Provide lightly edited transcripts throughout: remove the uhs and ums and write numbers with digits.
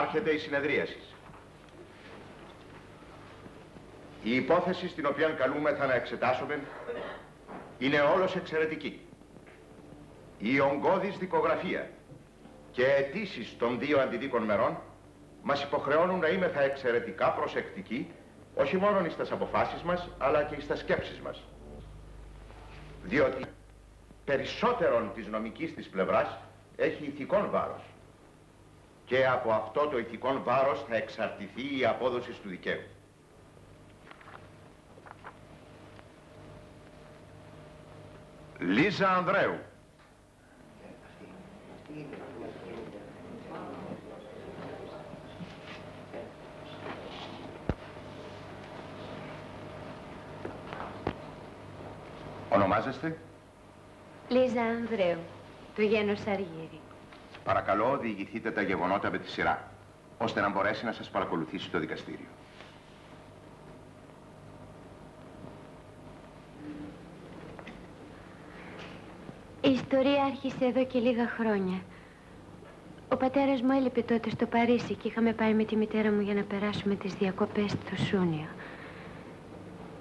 Άρχεται η συνεδρίαση. Η υπόθεση στην οποία καλούμεθα να εξετάσουμε είναι όλος εξαιρετική. Η ογκώδης δικογραφία και αιτήσεις των δύο αντιδίκων μερών μας υποχρεώνουν να είμεθα εξαιρετικά προσεκτικοί, όχι μόνο στις αποφάσεις μας, αλλά και στις σκέψεις μας. Διότι περισσότερον της νομικής της πλευράς έχει ηθικόν βάρος. Και από αυτό το ηθικόν βάρος θα εξαρτηθεί η απόδοση του δικαίου. Λίζα Ανδρέου. Ονομάζεστε? Λίζα Ανδρέου, του γένους Αργύρη. Παρακαλώ, διηγηθείτε τα γεγονότα με τη σειρά, ώστε να μπορέσει να σας παρακολουθήσει το δικαστήριο. Η ιστορία άρχισε εδώ και λίγα χρόνια. Ο πατέρας μου έλειπε τότε στο Παρίσι και είχαμε πάει με τη μητέρα μου για να περάσουμε τις διακοπές στο Σούνιο.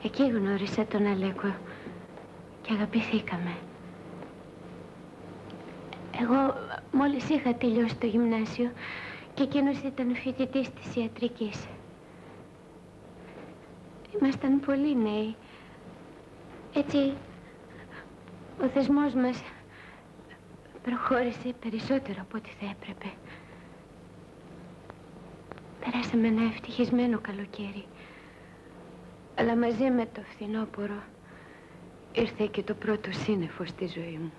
Εκεί γνώρισα τον Αλέκο και αγαπηθήκαμε. Εγώ μόλις είχα τελειώσει το γυμνάσιο και εκείνος ήταν φοιτητής της ιατρικής. Ήμασταν πολύ νέοι. Έτσι, ο θεσμός μας προχώρησε περισσότερο από ό,τι θα έπρεπε. Περάσαμε ένα ευτυχισμένο καλοκαίρι. Αλλά μαζί με το φθινόπωρο ήρθε και το πρώτο σύννεφο στη ζωή μου.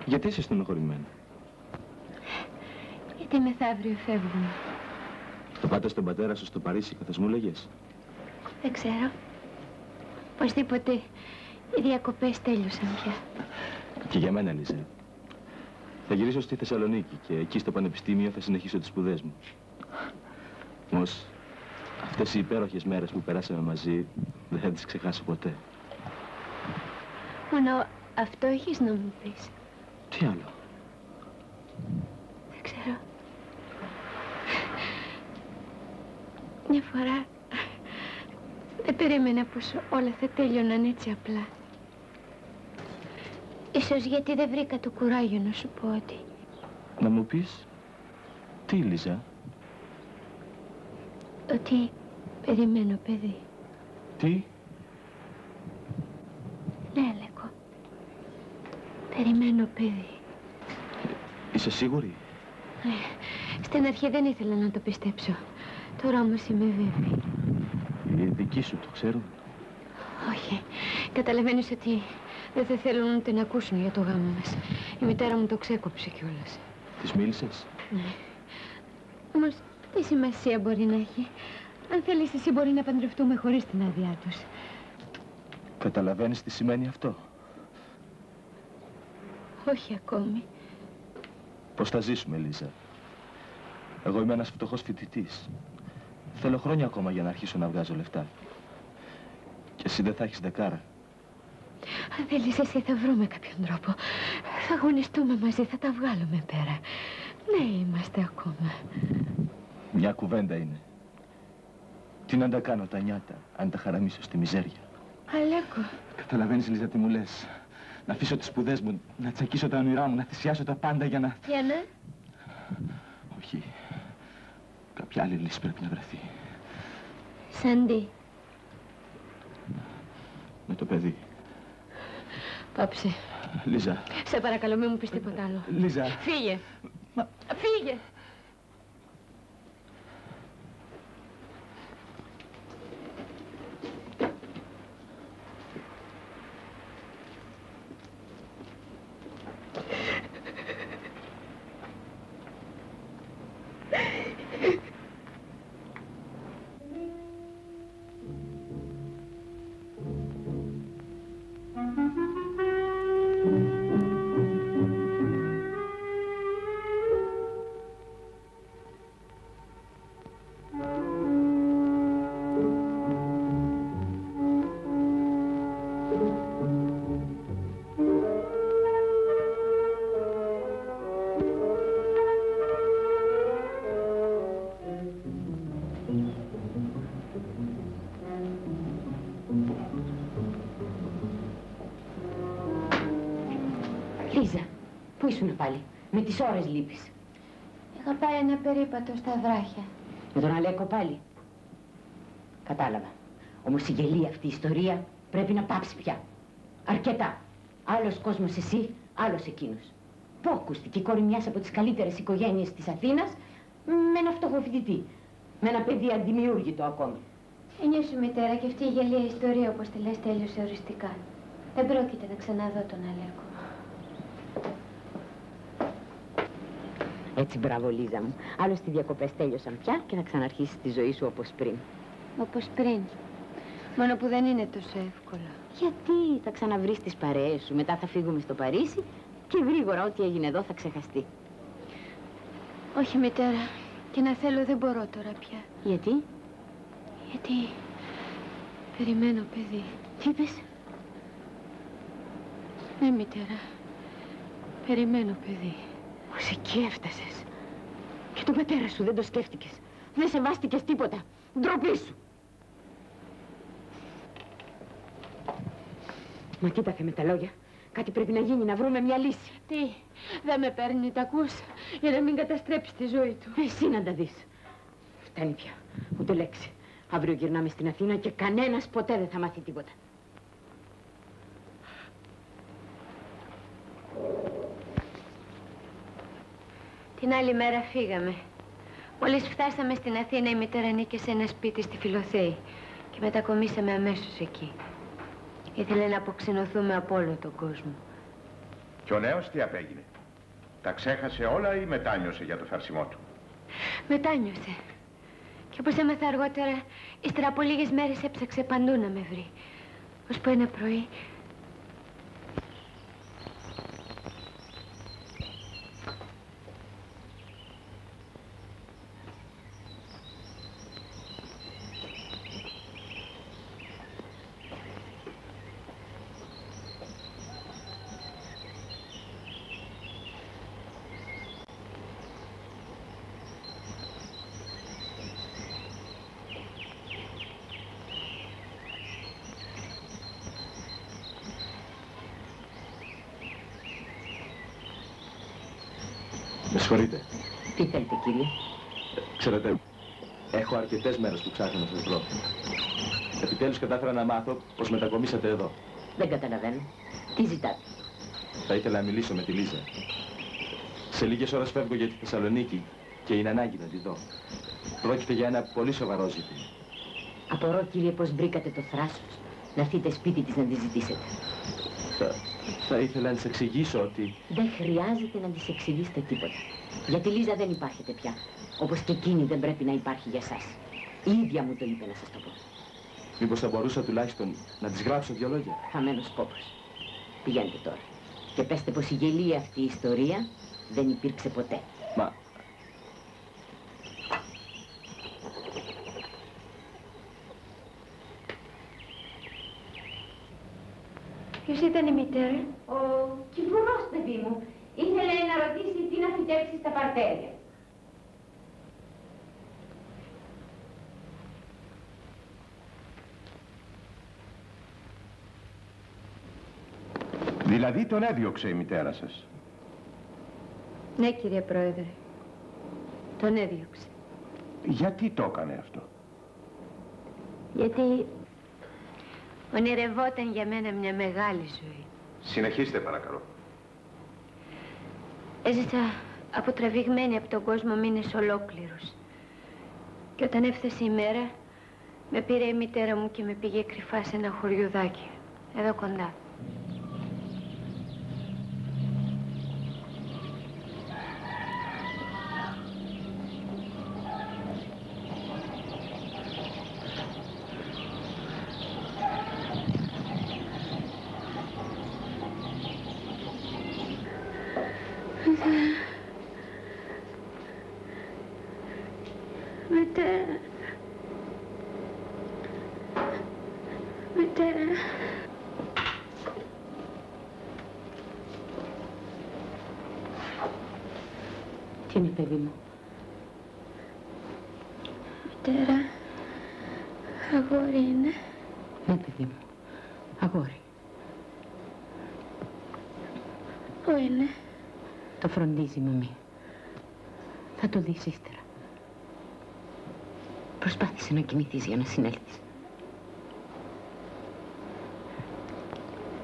Γιατί είσαι στενοχωρημένη? Γιατί μεθαύριο φεύγουμε. Θα πάτε στον πατέρα σου στο Παρίσι, καθώς μου λέγες? Δεν ξέρω. Οπωσδήποτε οι διακοπές τέλειωσαν πια. Και για μένα, Λίζα. Θα γυρίσω στη Θεσσαλονίκη και εκεί στο πανεπιστήμιο θα συνεχίσω τις σπουδές μου. Όμως, αυτές οι υπέροχες μέρες που περάσαμε μαζί δεν θα τις ξεχάσω ποτέ. Μόνο αυτό έχεις να μου πεις? Τι άλλο? Δεν ξέρω. Μια φορά δεν περίμενα πως όλα θα τέλειωναν έτσι απλά. Ίσως γιατί δεν βρήκα το κουράγιο να σου πω ότι... Να μου πεις τι, Λίζα? Ότι περιμένω παιδί. Τι? Ναι, Αλέκο. Περιμένω παιδί. Είσαι σίγουρη? Στην αρχή δεν ήθελα να το πιστέψω. Τώρα όμως είμαι βέβαιη. Οι δικοί σου το ξέρουν? Όχι. Καταλαβαίνεις ότι δεν θα θέλουν ούτε να ακούσουν για το γάμο μας. Η μητέρα μου το ξέκοψε κιόλας. Της μίλησες? Ναι. Όμως τι σημασία μπορεί να έχει? Αν θέλεις εσύ μπορεί να παντρευτούμε χωρίς την άδειά τους. Καταλαβαίνεις τι σημαίνει αυτό? Όχι ακόμη. Πώς θα ζήσουμε, Λίζα? Εγώ είμαι ένας φτωχός φοιτητής. Θέλω χρόνια ακόμα για να αρχίσω να βγάζω λεφτά. Και εσύ δεν θα έχεις δεκάρα. Αν θέλεις εσύ θα βρούμε κάποιον τρόπο. Θα αγωνιστούμε μαζί, θα τα βγάλουμε πέρα. Ναι, είμαστε ακόμα. Μια κουβέντα είναι. Τι να τα κάνω τα νιάτα, αν τα χαραμίσω στη μιζέρια? Αλέκο. Καταλαβαίνεις, Λίζα, τι μου λες? Να αφήσω τις σπουδές μου, να τσακίσω τα όνειρά μου, να θυσιάσω τα πάντα για να... Για να... Όχι. Κάποια άλλη λύση πρέπει να βρεθεί. Σαν τι? Με το παιδί. Πάψε. Λίζα. Σε παρακαλώ, μην μου πεις τίποτα άλλο. Λίζα. Φύγε. Φύγε. Λίζα, πού ήσουν πάλι? Με τις ώρες λείπεις. Είχα πάει ένα περίπατο στα βράχια. Με τον Αλέκο πάλι. Κατάλαβα. Όμως η γελία αυτή η ιστορία πρέπει να πάψει πια. Αρκετά. Άλλος κόσμος εσύ, άλλος εκείνος. Πού ακούστηκε η κόρη μιας από τις καλύτερες οικογένειες της Αθήνας με ένα φτωχοφοιτητή. Με ένα παιδί αντιμιούργητο ακόμη. Νιώσου μητέρα, και αυτή η γελία ιστορία, όπως τη λες, τέλειωσε οριστικά. Δεν πρόκειται να ξαναδώ τον Αλέκο. Έτσι, μπράβο Λίζα μου. Άλλωστε οι διακοπές τέλειωσαν πια και θα ξαναρχίσεις τη ζωή σου όπως πριν. Όπως πριν. Μόνο που δεν είναι τόσο εύκολο. Γιατί θα ξαναβρεις τις παρέες σου, μετά θα φύγουμε στο Παρίσι και γρήγορα ό,τι έγινε εδώ θα ξεχαστεί. Όχι μητέρα, και να θέλω δεν μπορώ τώρα πια. Γιατί? Γιατί περιμένω παιδί. Τι είπες? Ναι μητέρα, περιμένω παιδί. Ως εκεί έφτασες. Και τον πατέρα σου δεν το σκέφτηκες. Δεν σεβάστηκες τίποτα. Ντροπή σου. Μα κοίταξε με τα λόγια. Κάτι πρέπει να γίνει, να βρούμε μια λύση. Τι, δεν με παίρνει, τα ακούς, για να μην καταστρέψει τη ζωή του. Εσύ να τα δεις. Φτάνει πια. Ούτε λέξη. Αύριο γυρνάμε στην Αθήνα και κανένας ποτέ δεν θα μάθει τίποτα. Την άλλη μέρα φύγαμε. Μόλις φτάσαμε στην Αθήνα, η μητέρα ανήκε σε ένα σπίτι στη Φιλοθέη και μετακομίσαμε αμέσως εκεί. Ήθελε να αποξενωθούμε από όλο τον κόσμο. Και ο νέος τι απέγινε? Τα ξέχασε όλα ή μετάνιωσε για το φαρσιμό του? Μετάνιωσε. Και όπως έμαθα αργότερα, ύστερα από λίγες μέρες έψαξε παντού να με βρει. Ώσπου ένα πρωί... Με συγχωρείτε. Τι θέλετε, κύριε? Ξέρετε, έχω αρκετές μέρες που ψάχνω να σας βρω. Επιτέλους κατάφερα να μάθω πως μετακομίσατε εδώ. Δεν καταλαβαίνω. Τι ζητάτε? Θα ήθελα να μιλήσω με τη Λίζα. Σε λίγες ώρες φεύγω για τη Θεσσαλονίκη και είναι ανάγκη να τη δω. Πρόκειται για ένα πολύ σοβαρό ζήτημα. Απορώ, κύριε, πως βρήκατε το θράσος να έρθετε σπίτι της να τη ζητήσετε. Θα ήθελα να της εξηγήσω ότι... Δεν χρειάζεται να της εξηγήσετε τίποτα. Για τη Λίζα δεν υπάρχετε πια. Όπως και εκείνη δεν πρέπει να υπάρχει για σας. Η ίδια μου το είπε να σας το πω. Μήπως θα μπορούσα τουλάχιστον να της γράψω 2 λόγια? Χαμένος κόπος. Πηγαίνετε τώρα. Και πέστε πως η γελία αυτή η ιστορία δεν υπήρξε ποτέ. Μα... Ποιος ήταν η μητέρα? Ο Κυπουρός, παιδί μου, ήθελε να ρωτήσει τι να φυτέψει στα παρτέρια. Δηλαδή τον έδιωξε η μητέρα σας? Ναι, κύριε Πρόεδρε. Τον έδιωξε. Γιατί το έκανε αυτό? Γιατί ονειρευόταν για μένα μια μεγάλη ζωή. Συνεχίστε παρακαλώ. Έζησα αποτραβηγμένη από τον κόσμο μήνες ολόκληρους. Και όταν έφτασε η μέρα, με πήρε η μητέρα μου και με πήγε κρυφά σε ένα χωριουδάκι, εδώ κοντά. Μητέρα. Τι είναι, παιδί μου? Μητέρα, αγόρι είναι. Ναι, παιδί μου, αγόρι. Πού είναι? Το φροντίζει, μαμή. Θα το δεις ύστερα. Προσπάθησε να κοιμηθείς για να συνέλθεις.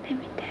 Ναι, μητέρα.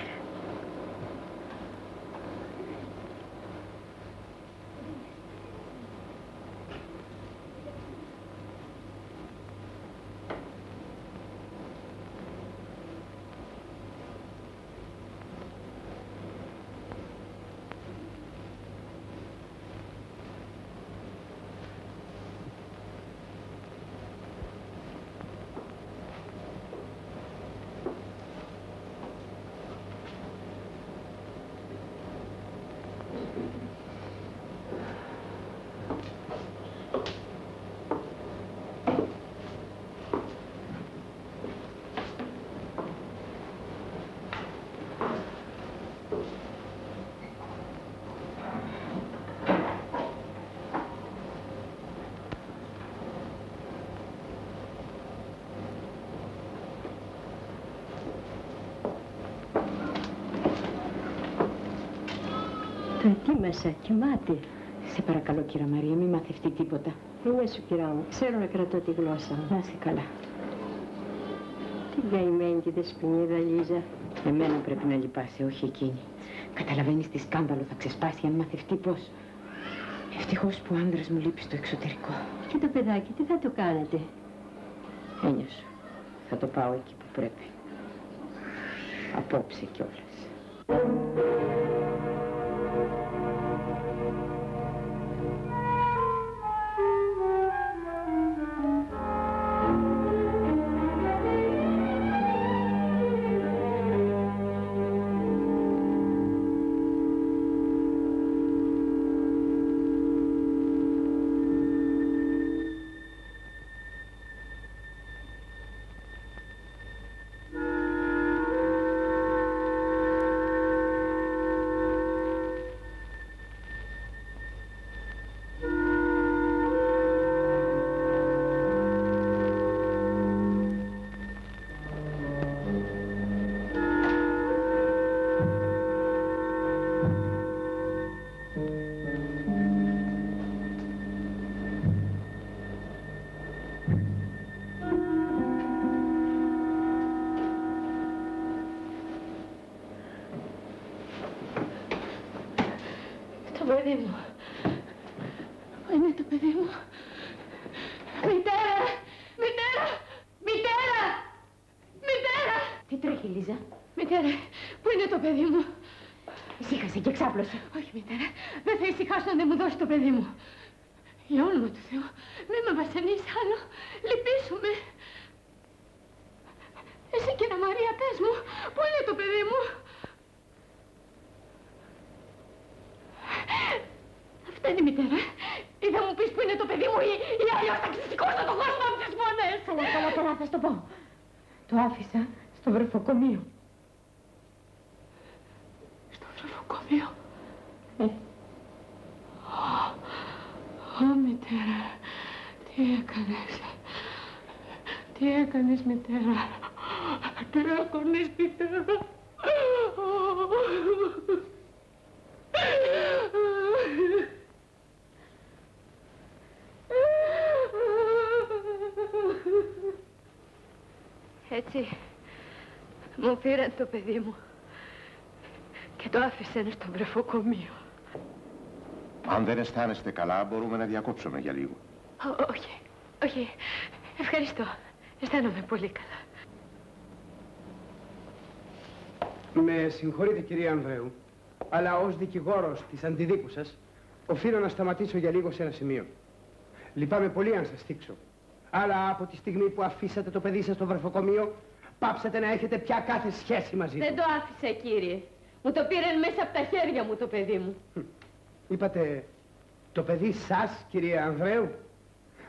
Το ετοίμασα, κοιμάται. Σε παρακαλώ, κύρα Μαρία, μη μαθευτεί τίποτα. Είναι σου, κυρά μου. Ξέρω να κρατώ τη γλώσσα μου. Να είσαι καλά. Την καημένη τη δεσποινίδα, Λίζα. Εμένα πρέπει να λυπάσαι, όχι εκείνη. Καταλαβαίνεις τι σκάνδαλο θα ξεσπάσει αν μαθευτεί πώς. Ευτυχώς που ο άντρας μου λείπει στο εξωτερικό. Και το παιδάκι, τι θα το κάνετε? Ένιωσου. Θα το πάω εκεί που πρέπει. Απόψε κιόλας. Το παιδί μου. Πού είναι το παιδί μου? Μητέρα! Μητέρα! Μητέρα! Μητέρα! Τι τρέχει, Λίζα? Μητέρα, πού είναι το παιδί μου? Ησύχασε και ξάπλωσε. Όχι, μητέρα. Δεν θα ησυχάσω αν δεν μου δώσει το παιδί μου. Για όνομα του Θεού, μη με βασανείς άλλο. Λυπήσουμε. Εσύ, κυρία Μαρία, πες μου, πού είναι το παιδί μου? Αυτά είναι, μητέρα. Ή θα μου πεις που είναι το παιδί μου ή αλλιώς θα ξεσηκώσω τον κόσμο από τις φωνές. Καλά, καλά, θα στο πω. Το άφησα στο βρεφοκομείο. Στο βρεφοκομείο? Μητέρα, τι έκανες? Τι έκανες, μητέρα? Τι έκανες, μητέρα? Έτσι, μου πήραν το παιδί μου και το άφησαν στο βρεφοκομείο. Αν δεν αισθάνεστε καλά, μπορούμε να διακόψουμε για λίγο. Όχι, όχι. Ευχαριστώ. Αισθάνομαι πολύ καλά. Με συγχωρείτε, κυρία Ανδρέου, αλλά ως δικηγόρος της αντιδίκου σας, οφείλω να σταματήσω για λίγο σε ένα σημείο. Λυπάμαι πολύ αν σας θίξω, αλλά από τη στιγμή που αφήσατε το παιδί σας στο βρεφοκομείο, πάψατε να έχετε πια κάθε σχέση μαζί του. Δεν το άφησα, κύριε. Μου το πήραν μέσα από τα χέρια μου το παιδί μου. Είπατε το παιδί σας, κυρία Ανδρέου?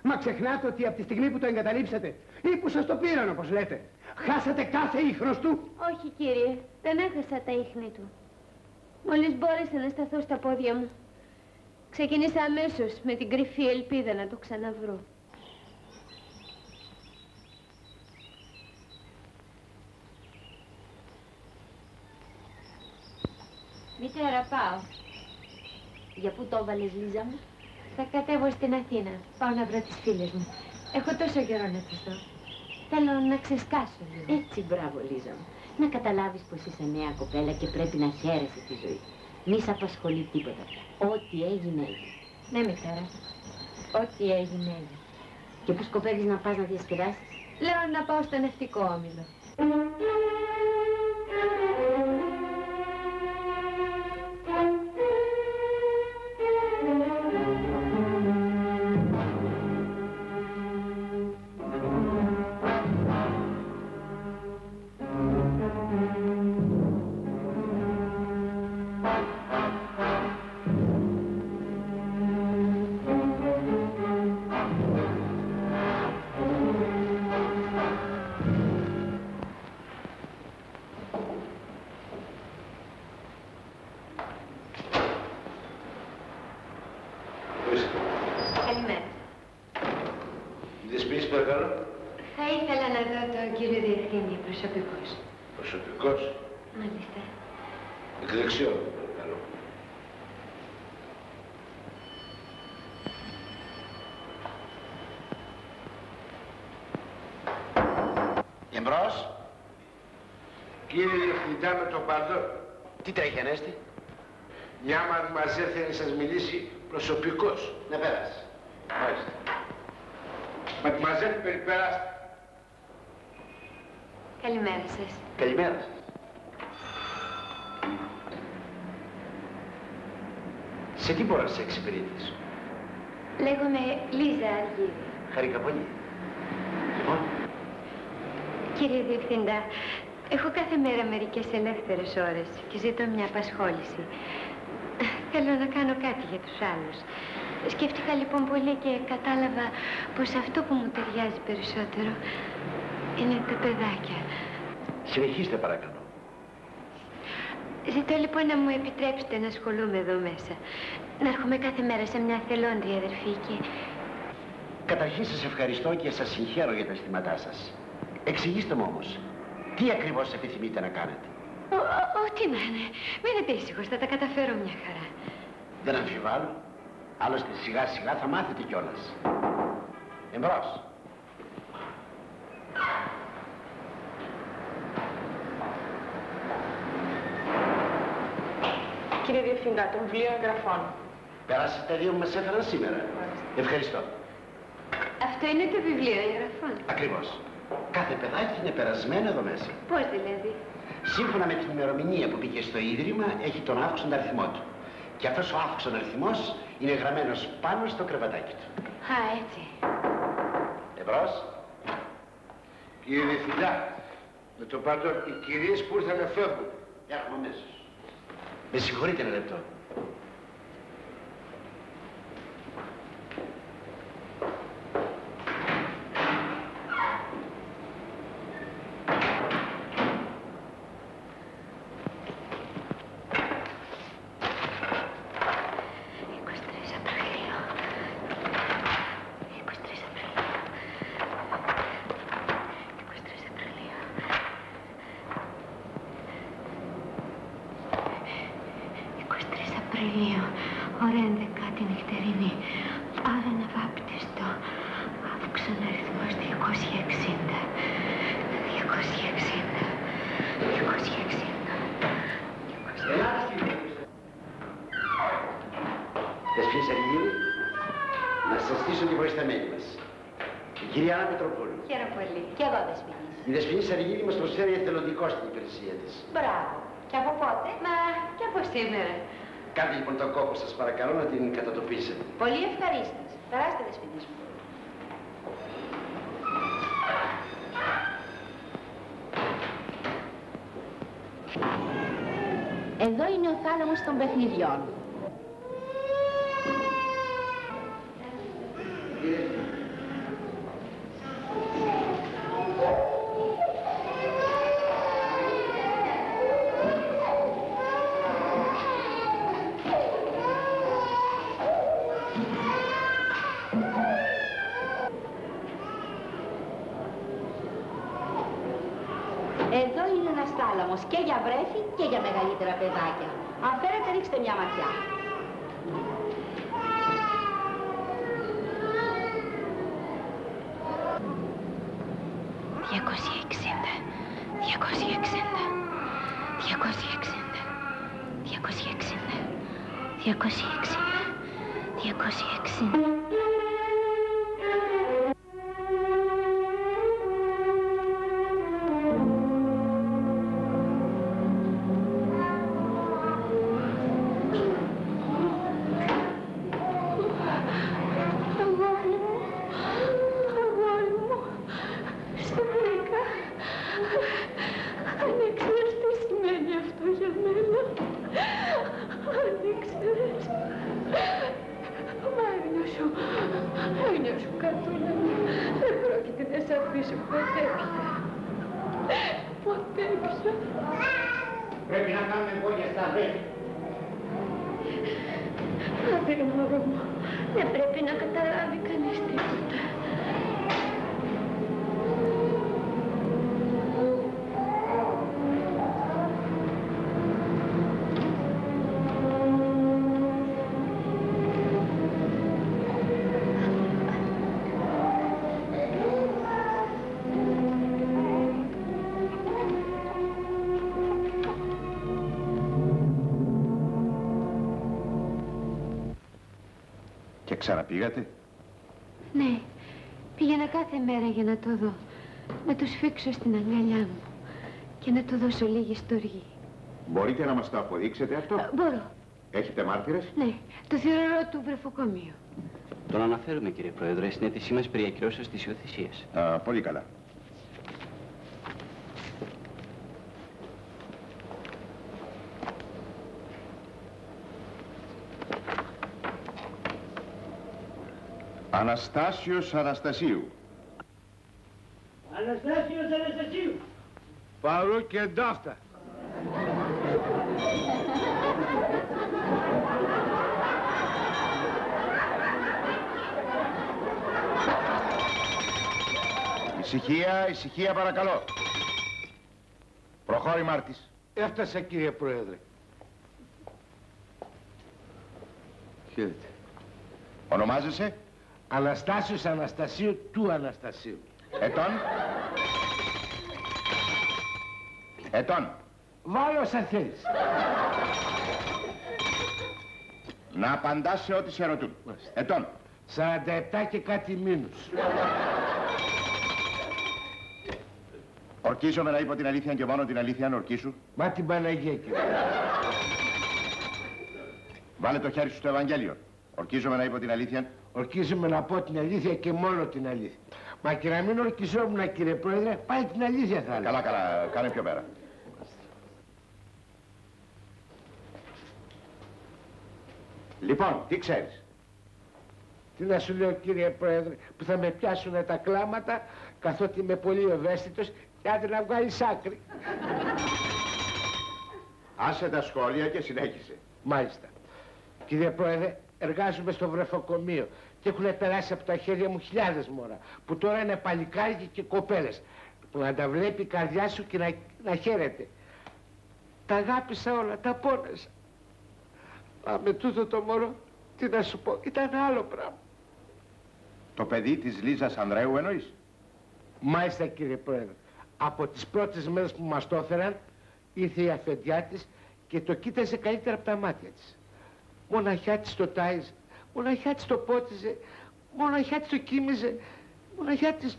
Μα ξεχνάτε ότι από τη στιγμή που το εγκαταλείψατε ή που σας το πήραν, όπως λέτε, χάσατε κάθε ίχνος του. Όχι, κύριε. Δεν έχασα τα ίχνη του. Μόλις μπόρεσα να σταθώ στα πόδια μου, ξεκίνησα αμέσως με την κρυφή ελπίδα να το ξαναβρω. Μητέρα, πάω. Για πού το έβαλες, Λίζα μου? Θα κατέβω στην Αθήνα. Πάω να βρω τις φίλες μου. Έχω τόσο καιρό να τις δω. Θέλω να ξεσκάσω λίγο. Έτσι, μπράβο, Λίζα μου. Να καταλάβεις πως είσαι νέα κοπέλα και πρέπει να χαίρεσαι τη ζωή. Μη σ' απασχολεί τίποτα. Ό,τι έγινε, έγινε. Ναι, μητέρα. Ό,τι έγινε, έγινε. Και πού σκοπεύεις να πας να διασκεδάσεις? Λέω να πάω στο ναυτικό όμιλο. Καλημέρα. Δεσποινής, παρακαλώ. Θα ήθελα να δω τον κύριο Διευθύντη, προσωπικός. Προσωπικός. Μάλιστα. Εκ δεξιών, παρακαλώ. Εμπρός. Κύριε Διευθυντά, με το παντό. Τι τρέχει, Ανέστη? Μια μαδμαζέ θέλει να σας μιλήσει προσωπικός. Να πέρασε. Μάλιστα. Μαδμαζέ, περιπεράστε. Καλημέρα σας. Καλημέρα σας. Σε τι μπορώ να σε εξυπηρετήσω? Λέγομαι Λίζα Αργύρη. Χαρήκα πολύ. Λοιπόν, Κύριε Διευθυντά, έχω κάθε μέρα μερικές ελεύθερες ώρες και ζητώ μια απασχόληση. Θέλω να κάνω κάτι για τους άλλους. Σκέφτηκα λοιπόν πολύ και κατάλαβα πως αυτό που μου ταιριάζει περισσότερο είναι τα παιδάκια. συνεχίστε παρακαλώ. Ζητώ λοιπόν να μου επιτρέψετε να ασχολούμαι εδώ μέσα. Να έρχομαι κάθε μέρα σε μια θελόντρια αδερφή και... Καταρχήν σας ευχαριστώ και σας συγχαίρω για τα αισθήματά σας. Εξηγήστε μου όμως, τι ακριβώς επιθυμείτε να κάνετε? Ό,τι να είναι. Μείνετε ήσυχος, θα τα καταφέρω μια χαρά. Δεν αμφιβάλλω. Άλλωστε σιγά σιγά θα μάθετε κιόλας. Εμπρός. Κύριε Διευθυντά, των βιβλίων εγγραφών. Περάσετε τα δύο που μας έφεραν σήμερα. Ευχαριστώ. Αυτό είναι το βιβλίο εγγραφών. Ακριβώς. Κάθε παιδάκι είναι περασμένο εδώ μέσα. Πώς δηλαδή? Σύμφωνα με την ημερομηνία που πήγε στο Ίδρυμα, έχει τον αύξοντα αριθμό του. Και αυτός ο αύξον αριθμός είναι γραμμένος πάνω στο κρεβατάκι του. Α, έτσι. Εμπρός. Κύριε Διευθυντά, με το παντό, οι κυρίες που ήρθαν να φεύγουν. Έρχομαι αμέσως. Με συγχωρείτε ένα λεπτό. Απριλίου, ώρα 11η νυχτερινή. Άρα να βάπτιστο. Αύξον αριθμός 260. 260. 260. Δεσποινής Αργύρη, να σας στήσω τη βοηθαμένη μας. Η κυρία Άννα Πετροπούλου. Χαίρομαι πολύ. Κι εγώ, Δεσποινής. Η Δεσποινής Αργύρη μας προσφέρει εθελοντικό στην υπηρεσία της. Μπράβο. Και από πότε? Μα και από σήμερα. Κάντε λοιπόν τον κόπο σας παρακαλώ να την κατατοπίσετε. Πολύ ευχαρίστως. Περάστε, Δεσποινής μου. Εδώ είναι ο θάλαμος των παιχνιδιών. Εδώ είναι ένας θάλαμος και για βρέφη και για μεγαλύτερα παιδάκια. Αν θέλετε, ρίξτε μια ματιά. Πρέπει να κάνουμε εμπόδια στα αδέρφια. Άπειρο μωρό μου, δεν πρέπει να καταλάβει κανείς τίποτα. Και ξαναπήγατε? Ναι, πήγαινα κάθε μέρα για να το δω. Να το σφίξω στην αγκαλιά μου και να του δώσω λίγη στοργή. Μπορείτε να μας το αποδείξετε αυτό? Μπορώ. Έχετε μάρτυρες? Ναι, το θεωρώ του βρεφοκομείου. Τον αναφέρουμε, κύριε Πρόεδρε, στην αίτησή μας περί ακυρώσεως της υιοθεσίας. Πολύ καλά. Αναστάσιος Αναστασίου. Αναστάσιος Αναστασίου. Παρού και ντάφτα. Ησυχία, ησυχία παρακαλώ. Προχώρη Μάρτης. Έφτασα, κύριε Πρόεδρε. Χαίρετε. Ονομάζεσαι? Αναστάσιος Αναστασίου του Αναστασίου. Ετών? Ετών? Βάλω σαν θέλεις. Να απαντάς σε ό,τι σε ρωτούν. Ετών? 47 και κάτι μήνους. Ορκίζομαι να είπω την αλήθεια και μόνο την αλήθεια αν ορκίσου. Μα την Παναγία, κύριε. Βάλε το χέρι σου στο Ευαγγέλιο. Ορκίζομαι να είπω την αλήθεια. Ορκίζομαι να πω την αλήθεια και μόνο την αλήθεια. Μα και να μην ορκιζόμουν, κύριε Πρόεδρε, πάλι την αλήθεια θα έλεγα. Καλά, καλά. Κάνε πιο πέρα. Λοιπόν, τι ξέρεις? Τι να σου λέω, κύριε Πρόεδρε, που θα με πιάσουν τα κλάματα, καθότι είμαι πολύ ευαίσθητος και άντε να βγάλεις άκρη. Άσε τα σχόλια και συνέχισε. Μάλιστα. Κύριε Πρόεδρε, εργάζομαι στο βρεφοκομείο και έχουν περάσει από τα χέρια μου χιλιάδες μωρά, που τώρα είναι παλικάρια και κοπέλες, που να τα βλέπει η καρδιά σου και να χαίρεται. Τα αγάπησα όλα, τα πόνεσα. Α, με τούτο το μωρό, τι να σου πω, ήταν άλλο πράγμα. Το παιδί της Λίζας Ανδρέου εννοείς? Μάλιστα, κύριε Πρόεδρε. Από τις πρώτες μέρες που μας το έφεραν, ήρθε η αφεντιά της και το κοίταζε καλύτερα από τα μάτια της. Μοναχιά της το τάιζε, μοναχιά της το πότιζε, μοναχιά της το κοίμιζε, μοναχιά της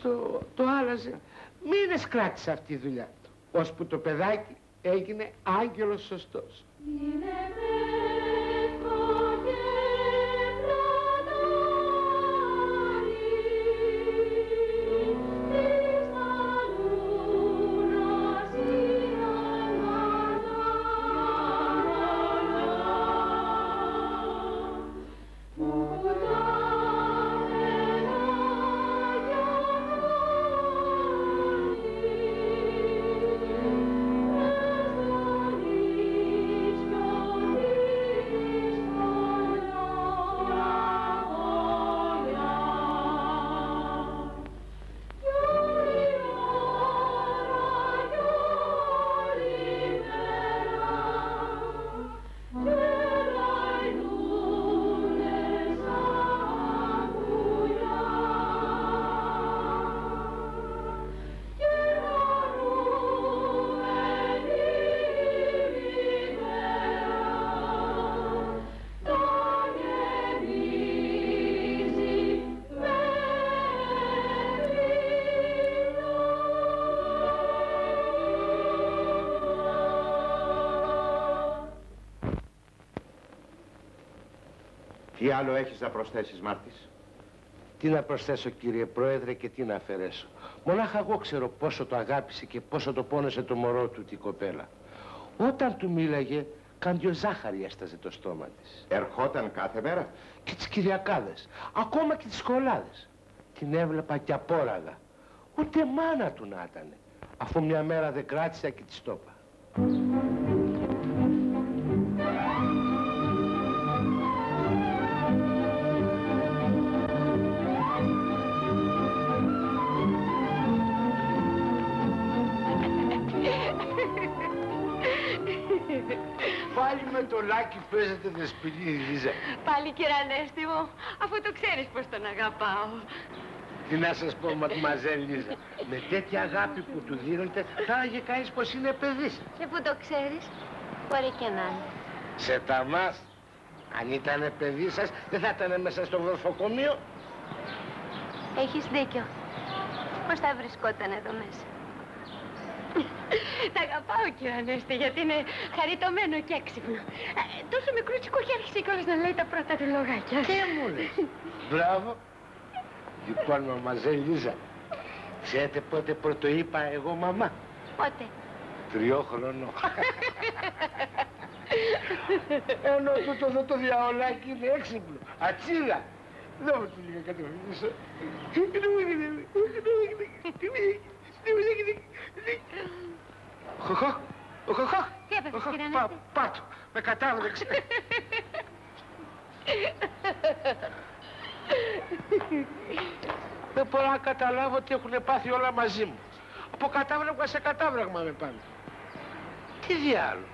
το άλλαζε. Μήνες κράτησε αυτή η δουλειά, ώσπου το παιδάκι έγινε άγγελος σωστός. Τι άλλο έχεις να προσθέσεις, Μάρτης? Τι να προσθέσω, κύριε Πρόεδρε, και τι να αφαιρέσω. Μονάχα εγώ ξέρω πόσο το αγάπησε και πόσο το πόνεσε το μωρό του την κοπέλα. Όταν του μίλαγε, καντιοζάχαρη έσταζε το στόμα της. Ερχόταν κάθε μέρα? Και τις Κυριακάδες, ακόμα και τις σχολάδες. Την έβλεπα κι απόραγα. Ούτε μάνα του να ήτανε, αφού μια μέρα δεν κράτησα και της το είπα. Πάλι με το Λάκη παίζετε δεσποινή, Λίζα. Πάλι, κύριε Ανέστη μου, αφού το ξέρεις πως τον αγαπάω. Τι να σας πω, μαδμαζέλ Λίζα. Με τέτοια αγάπη που του δίνετε, θα έλεγε κανείς πως είναι παιδί σας. Και πού το ξέρεις? Μπορεί και να είναι. Σε ταμάς, αν ήτανε παιδί σας, δεν θα ήτανε μέσα στο βροφοκομείο. Έχεις δίκιο. Πώς θα βρισκόταν εδώ μέσα? Τα αγαπάω, κύριε Ανέστη, γιατί είναι χαριτωμένο και έξυπνο. Τόσο μικρούτσικο και άρχισε κιόλας να λέει τα πρώτα του λογάκια. Τι μου λες? Μπράβο. Λοιπόν, μαμαζέλ Λίζα, ξέρετε πότε πρώτο είπα εγώ μαμά? Πότε? 3 χρονών. Ενώ τούτο εδώ το διαολάκι είναι έξυπνο. Ατσίδα. Δεν μου του λίγα κατευθύνησα. Χοχοχ, χοχοχ. Τι έπαθες, κύριε Ανέστη? Πάτω, με κατάβρεξε. Δεν μπορώ να καταλάβω ότι έχουν πάθει όλα μαζί μου. Από κατάβραγμα σε κατάβραγμα με πάνε. Τι διάλογο.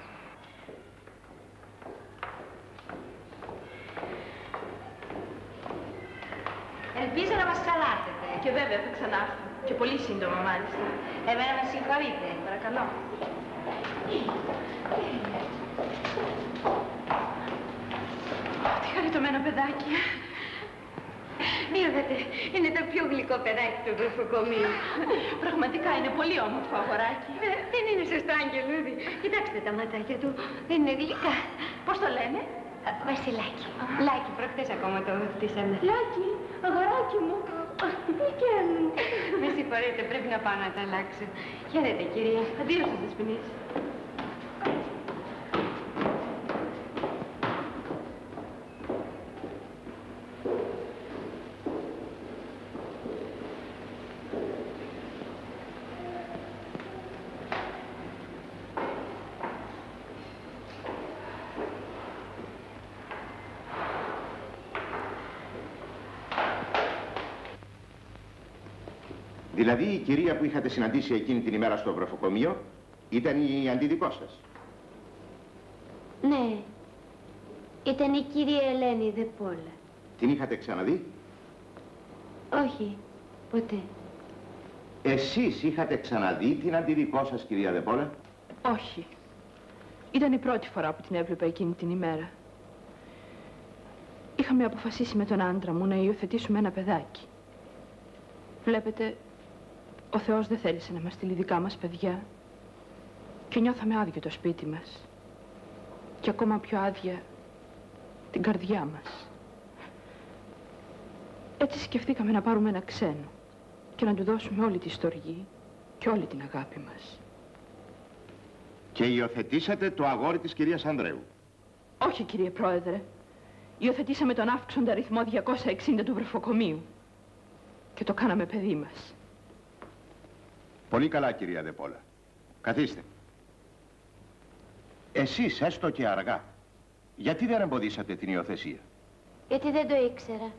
Ελπίζω να μας καλάσετε. Και βέβαια θα ξανάρθω. Και πολύ σύντομα μάλιστα. Εμένα με συγχωρείτε, παρακαλώ. Τι χαριτωμένο παιδάκι. Είδατε, είναι το πιο γλυκό παιδάκι του βρεφοκομείου. Πραγματικά είναι πολύ όμορφο αγοράκι. Δεν είναι σωστό, αγγελούδι. Κοιτάξτε τα ματάκια του. Δεν είναι γλυκά. Πώς το λένε? Βασιλάκι. Λάκι, προχτές ακόμα το βαφτίσαμε. Λάκι, αγοράκι μου. Τι κάνουν? Με συγχωρείτε, πρέπει να πάω να τα αλλάξω. Χαίρετε, κυρία. Αντίο σας, Δεσποινής. Δηλαδή η κυρία που είχατε συναντήσει εκείνη την ημέρα στο βρεφοκομείο ήταν η αντίδικό σας? Ναι. Ήταν η κυρία Ελένη Δεπόλα. Την είχατε ξαναδεί? Όχι, ποτέ. Εσείς είχατε ξαναδεί την αντίδικό σας, κυρία Δεπόλα? Όχι. Ήταν η πρώτη φορά που την έβλεπα εκείνη την ημέρα. Είχαμε αποφασίσει με τον άντρα μου να υιοθετήσουμε ένα παιδάκι. Βλέπετε, ο Θεός δεν θέλησε να μας στείλει δικά μας παιδιά και νιώθαμε άδειο το σπίτι μας και ακόμα πιο άδεια την καρδιά μας. Έτσι σκεφτήκαμε να πάρουμε ένα ξένο και να του δώσουμε όλη τη στοργή και όλη την αγάπη μας. Και υιοθετήσατε το αγόρι της κυρίας Ανδρέου? Όχι, κύριε Πρόεδρε. Υιοθετήσαμε τον αύξοντα αριθμό 260 του βρεφοκομείου και το κάναμε παιδί μας. Πολύ καλά, κυρία Δεπόλα. Καθίστε. Εσείς, έστω και αργά, γιατί δεν εμποδίσατε την υιοθεσία? Γιατί δεν το ήξερα.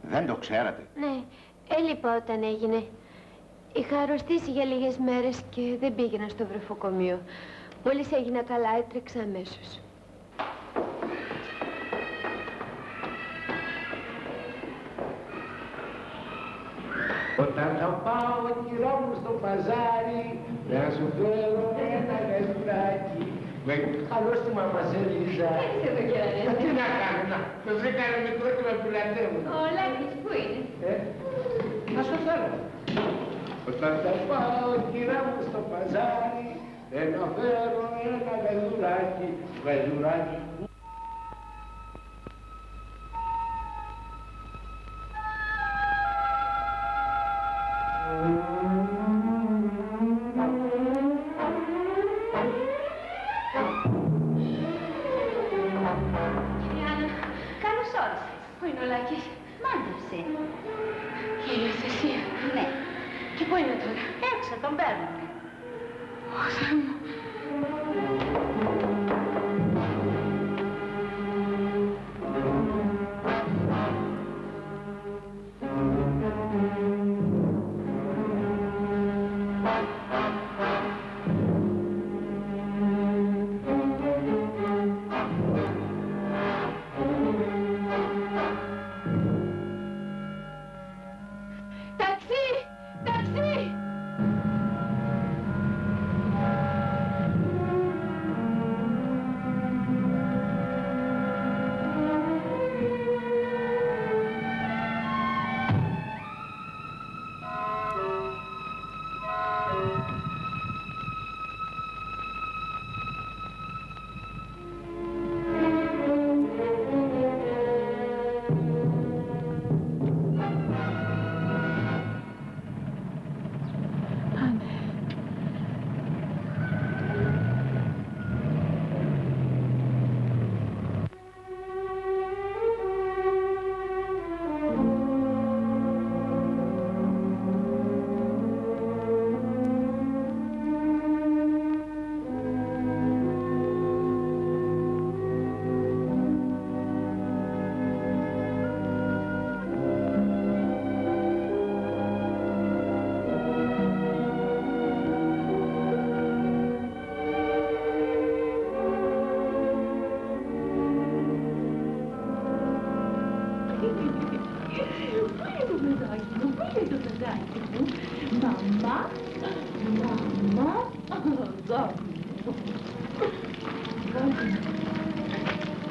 Δεν το ξέρατε? Ναι, έλειπα όταν έγινε. Είχα αρρωστήσει για λίγες μέρες και δεν πήγαινα στο βρεφοκομείο. Μόλις έγινα καλά, έτρεξα αμέσως. Όταν θα πάω, κυρά μου, στο παζάρι, να σου φέρω ένα γαϊδουράκι. Καλώς τη μαμαζέλ Λίζα. Έρχεσαι εδώ, κύριε Ανέστη. Τι να κάνω, να, το βρήκανε μικρό και με πουλατεύουν. Ο Λάκης πού είναι? Να σου φέρω. Όταν θα πάω, κυρά μου, στο παζάρι, να φέρω ένα γαϊδουράκι. Γαϊδουράκι. Πού είναι ο Λάκης? Μάντεψε. Και η Αναστασία. Ναι. Και πού είναι τώρα? Έξω τον παίρνουνε. Ω, Θεέ μου.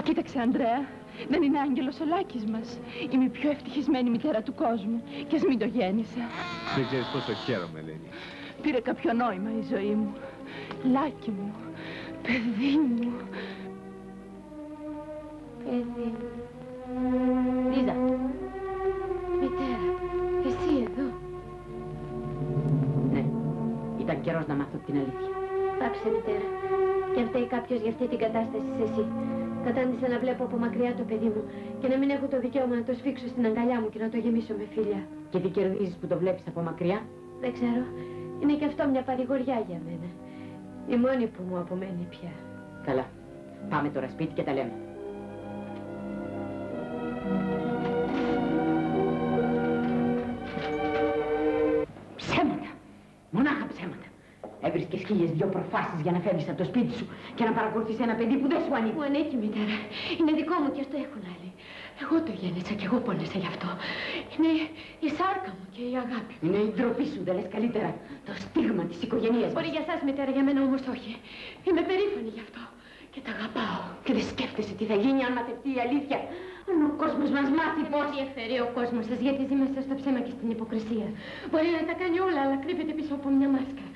Κοίταξε, Ανδρέα, δεν είναι άγγελος ο Λάκης μας. Είμαι η πιο ευτυχισμένη μητέρα του κόσμου και ας μην το γέννησα. Δεν ξέρεις πόσο χαίρομαι, Ελένη. Πήρε κάποιο νόημα η ζωή μου. Λάκη μου, παιδί μου. Παιδί μου. Λίζα. Μητέρα, εσύ εδώ? Ναι, ήταν καιρός να μάθω την αλήθεια. Πάψε, μητέρα. Και αν φταίει κάποιος για αυτή την κατάσταση είσαι εσύ. Κατάντησα να βλέπω από μακριά το παιδί μου και να μην έχω το δικαίωμα να το σφίξω στην αγκαλιά μου και να το γεμίσω με φίλια. Και τι κερδίζεις που το βλέπεις από μακριά? Δεν ξέρω. Είναι και αυτό μια παρηγοριά για μένα. Η μόνη που μου απομένει πια. Καλά. Πάμε τώρα σπίτι και τα λέμε. Ψέματα. Μονάχα ψέματα. Έβρισκες 1002 προφάσεις για να φεύγεις από το σπίτι σου και να παρακολουθείς ένα παιδί που δεν σου ανήκει. Μου ανήκει, μητέρα. Είναι δικό μου και ας το έχουν άλλοι. Εγώ το γέννησα και εγώ πόνεσα γι' αυτό. Είναι η σάρκα μου και η αγάπη μου. Είναι η ντροπή σου, δεν λες καλύτερα. Το στίγμα της οικογένειας μας. Μπορεί για σας, μητέρα, για μένα όμως όχι. Είμαι περήφανη γι' αυτό. Και τα αγαπάω. Και δεν σκέφτεσαι τι θα γίνει αν μαθευτεί η αλήθεια. Αν ο κόσμος μας μάθει πώς. Δεν ενδιαφέρει ο κόσμος σας γιατί ζει μέσα στο ψέμα και στην υποκρισία. Μπορεί να τα κάνει όλα, αλλά κρύβεται πίσω από μια μάσκα.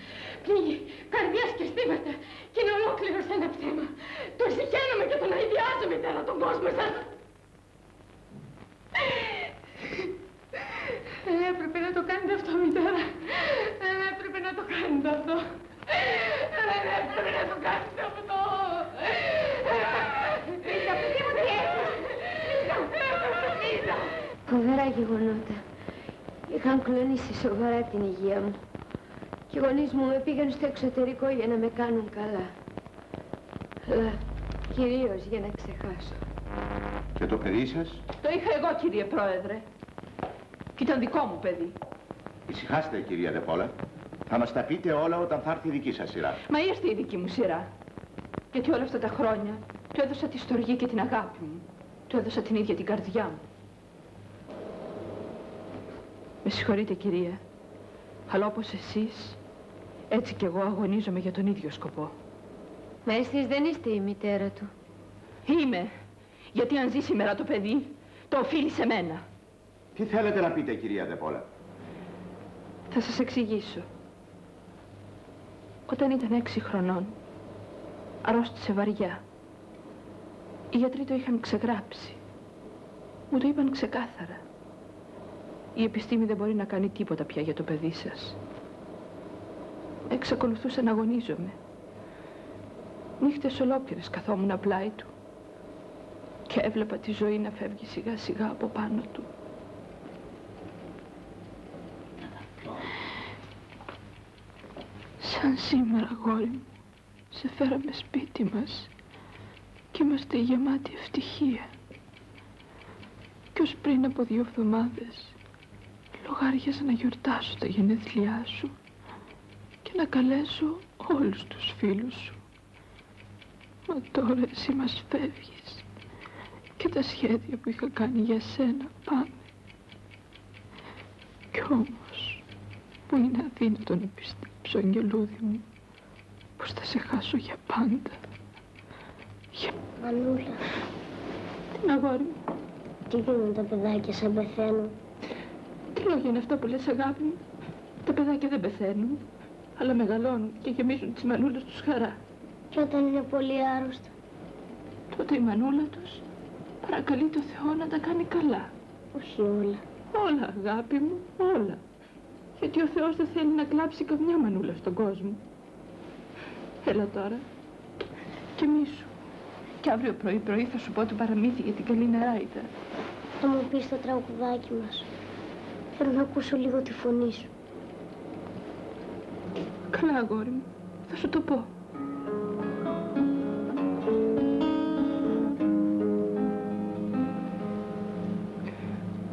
Πνίγει καρδιάς και αισθήματα και είναι ολόκληρο σε ένα ψέμα. Το συγχαίρομαι και τον αηδιάζω, μητέρα, τον κόσμο σας. Δεν έπρεπε να το κάνετε αυτό, μητέρα. Δεν έπρεπε να το κάνετε αυτό. Δεν έπρεπε να το κάνετε αυτό. Λίζα, παιδί μου, τι έχεις? Λίζα. Φοβερά γεγονότα. Είχαν κλονίσει σοβαρά την υγεία μου. Και οι γονείς μου με πήγαν στο εξωτερικό για να με κάνουν καλά. Αλλά κυρίως για να ξεχάσω. Και το παιδί σας? Το είχα εγώ, κύριε Πρόεδρε. Και ήταν δικό μου παιδί. Ησυχάστε, κυρία Δεπόλα. Θα μας τα πείτε όλα όταν θα έρθει η δική σας σειρά. Μα ήρθε η δική μου σειρά. Γιατί όλα αυτά τα χρόνια του έδωσα τη στοργή και την αγάπη μου. Του έδωσα την ίδια την καρδιά μου. Με συγχωρείτε, κυρία. Αλλά όπως εσείς, έτσι κι εγώ αγωνίζομαι για τον ίδιο σκοπό. Μα εσείς δεν είστε η μητέρα του. Είμαι. Γιατί αν ζει σήμερα το παιδί, το οφείλει σε μένα. Τι θέλετε να πείτε, κυρία Δεπόλα? Θα σας εξηγήσω. Όταν ήταν 6 χρονών, αρρώστησε βαριά. Οι γιατροί το είχαν ξεγράψει. Μου το είπαν ξεκάθαρα. Η επιστήμη δεν μπορεί να κάνει τίποτα πια για το παιδί σας. Εξακολουθούσα να αγωνίζομαι. Νύχτες ολόκληρες καθόμουν πλάι του. και έβλεπα τη ζωή να φεύγει σιγά σιγά από πάνω του. Σαν σήμερα, αγόρι μου, σε φέραμε σπίτι μας και είμαστε γεμάτοι ευτυχία. Κι ως πριν από 2 εβδομάδες λογάριαζα να γιορτάσω τα γενέθλιά σου και να καλέσω όλους τους φίλους σου. Μα τώρα εσύ μας φεύγεις και τα σχέδια που είχα κάνει για σένα πάνε. Κι όμως που είναι αδύνατο να πιστέψω, αγγελούδι μου, πως θα σε χάσω για πάντα. Μανούλα. Την αγόρι μου. Τι γίνουν τα παιδάκια σαν πεθαίνουν? Τι λόγια είναι αυτά που λες, αγάπη μου? Τα παιδάκια δεν πεθαίνουν, αλλά μεγαλώνουν και γεμίζουν τις μανούλες τους χαρά. Και όταν είναι πολύ άρρωστα? Τότε η μανούλα τους παρακαλεί το Θεό να τα κάνει καλά. Όχι όλα. Όλα, αγάπη μου, όλα. Γιατί ο Θεός δεν θέλει να κλάψει καμιά μανούλα στον κόσμο. Έλα τώρα, κοιμήσου. Και αύριο πρωί θα σου πω το παραμύθι για την καλή νεράιδα. Θα μου πεις το τραγουδάκι μας. Θέλω να ακούσω λίγο τη φωνή σου. Καλά, αγόρι μου, θα σου το πω.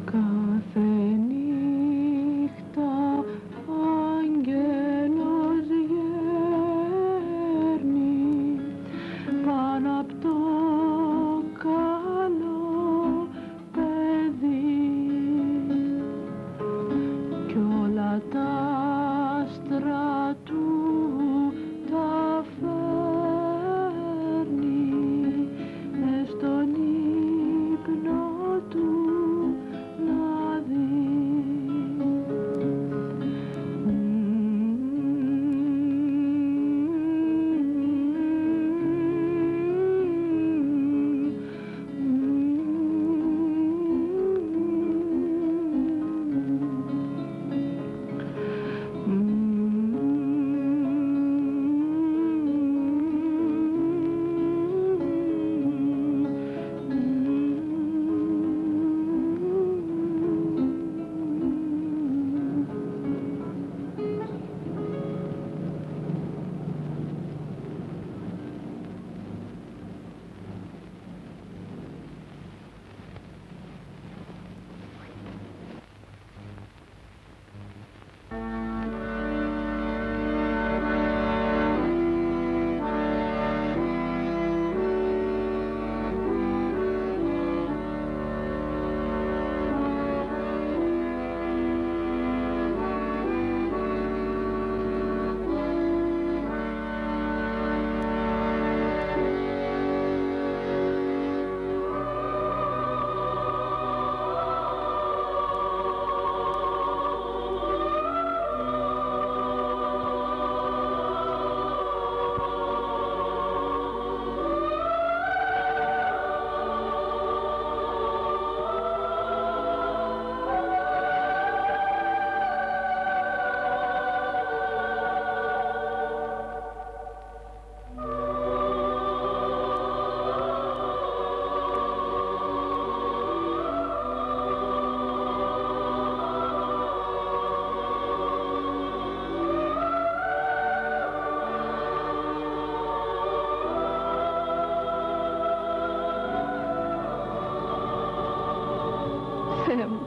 Κάθε νύχτα άγγελος γέρνει πάνω απ' το καλό παιδί κι όλα τα άστρα του τα φέρνει μες στον ύπνο του να δει. Θεέ μου,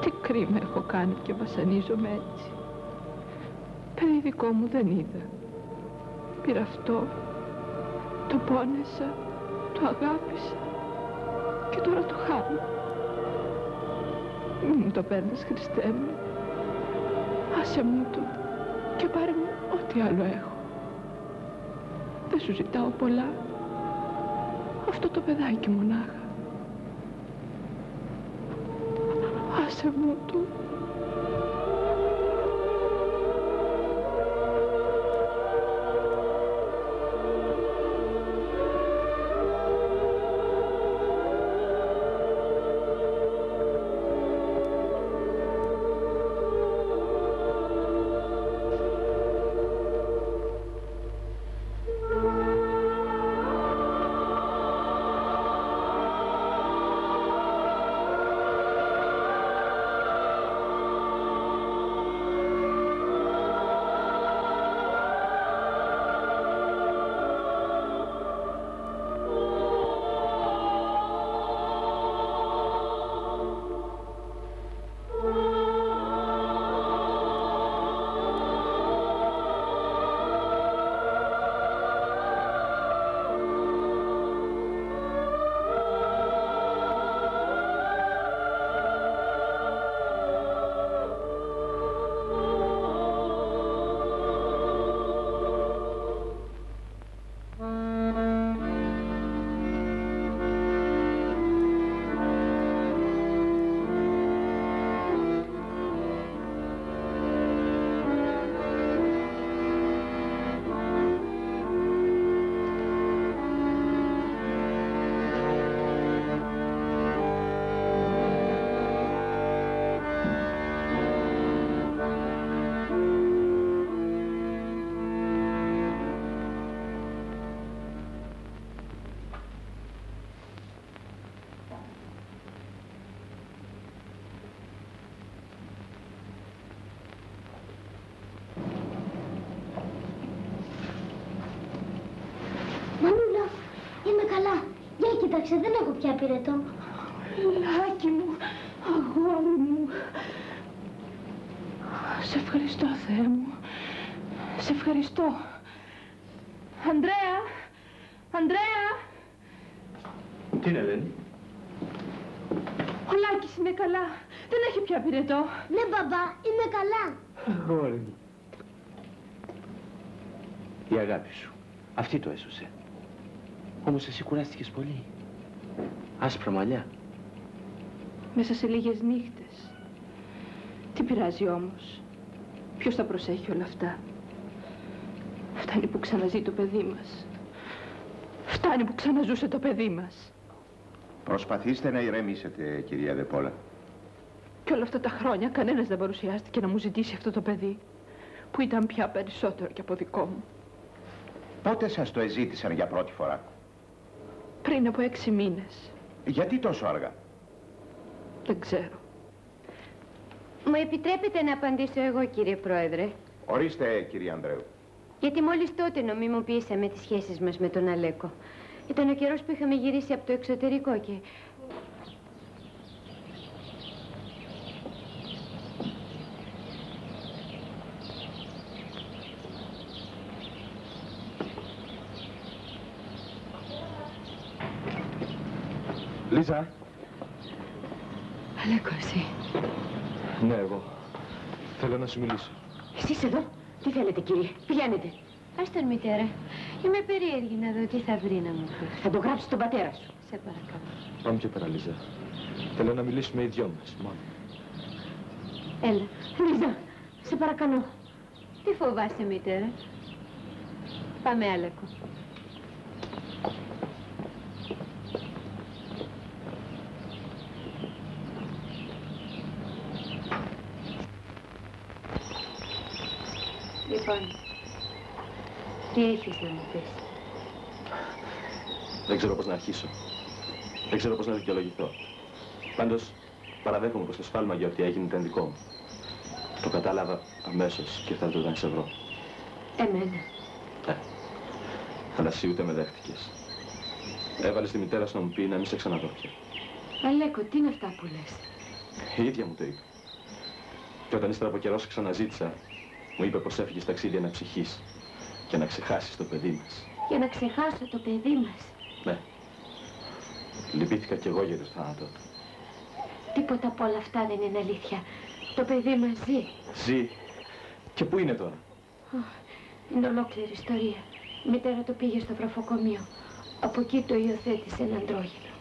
τι κρίμα έχω κάνει και βασανίζομαι έτσι. Παιδί δικό μου δεν είδα. Πήρα αυτό, το πόνεσα, το αγάπησα και τώρα το χάνω. Μην μου το παίρνεις, Χριστέ μου. Άσε μου το και πάρε μου ό,τι άλλο έχω. Δεν σου ζητάω πολλά. Αυτό το παιδάκι μονάχα. Άσε μου το. Κοίταξε, δεν έχω πια πυρετό. Λάκι μου, αγόρι μου. Σε ευχαριστώ, Θεέ μου. Σε ευχαριστώ. Ανδρέα! Ανδρέα! Τι είναι, Ελένη? Ο Λάκης είναι καλά. Δεν έχει πια πυρετό. Ναι, μπαμπά, είμαι καλά. Αγόρι μου. Η αγάπη σου. Αυτή το έσωσε. Όμως εσύ κουράστηκες πολύ. Άσπρα μαλλιά. Μέσα σε λίγες νύχτες. Τι πειράζει όμως. Ποιος τα προσέχει όλα αυτά. Φτάνει που ξαναζεί το παιδί μας. Φτάνει που ξαναζούσε το παιδί μας. Προσπαθήστε να ηρεμήσετε, κυρία Δεπόλα. Και όλα αυτά τα χρόνια κανένας δεν παρουσιάστηκε να μου ζητήσει αυτό το παιδί, που ήταν πια περισσότερο και από δικό μου. Πότε σας το εζήτησαν για πρώτη φορά? Πριν από 6 μήνες. Γιατί τόσο αργά? Δεν ξέρω. Μου επιτρέπετε να απαντήσω εγώ, κύριε Πρόεδρε? Ορίστε, κύριε Ανδρέου. Γιατί μόλις τότε νομιμοποιήσαμε τις σχέσεις μας με τον Αλέκο. Ήταν ο καιρός που είχαμε γυρίσει από το εξωτερικό και... Λίζα. Αλέκο, εσύ. Ναι, εγώ. Θέλω να σου μιλήσω. Εσείς εδώ. Τι θέλετε, κύριε? Πηγαίνετε. Ας τον, μητέρα. Είμαι περίεργη να δω τι θα βρει να μου πει. Θα το γράψει στον πατέρα σου. Σε παρακαλώ. Πάμε πιο πέρα, Λίζα. Θέλω να μιλήσουμε οι δυο μας, μόνο. Έλα. Λίζα, σε παρακαλώ. Τι φοβάσαι, μητέρα? Πάμε, Αλέκο. Λοιπόν, τι έχεις να μου πεις? Δεν ξέρω πώς να αρχίσω. Δεν ξέρω πώς να δικαιολογηθώ. Πάντως, παραδέχομαι πως το σφάλμα για ό,τι έγινε ήταν δικό μου. Το κατάλαβα αμέσως και θα το να σε βρω. Εμένα. Αλλά εσύ ούτε με δέχτηκες. Έβαλες τη μητέρα σου να μου πει να μην σε ξαναδώ πια. Αλέκο, τι είναι αυτά που λες? Η ίδια μου το είπε. Και όταν ύστερα από καιρό σε ξαναζήτησα, μου είπε πως έφυγες ταξίδι αναψυχής και να ξεχάσεις το παιδί μας. Για να ξεχάσω το παιδί μας? Ναι. Λυπήθηκα κι εγώ για το θάνατό του. Τίποτα από όλα αυτά δεν είναι αλήθεια. Το παιδί μας ζει. Ζει. Και πού είναι τώρα? Είναι ολόκληρη ιστορία. Η μητέρα το πήγε στο βροφοκομείο. Από εκεί το υιοθέτησε ένα αντρόγυνο.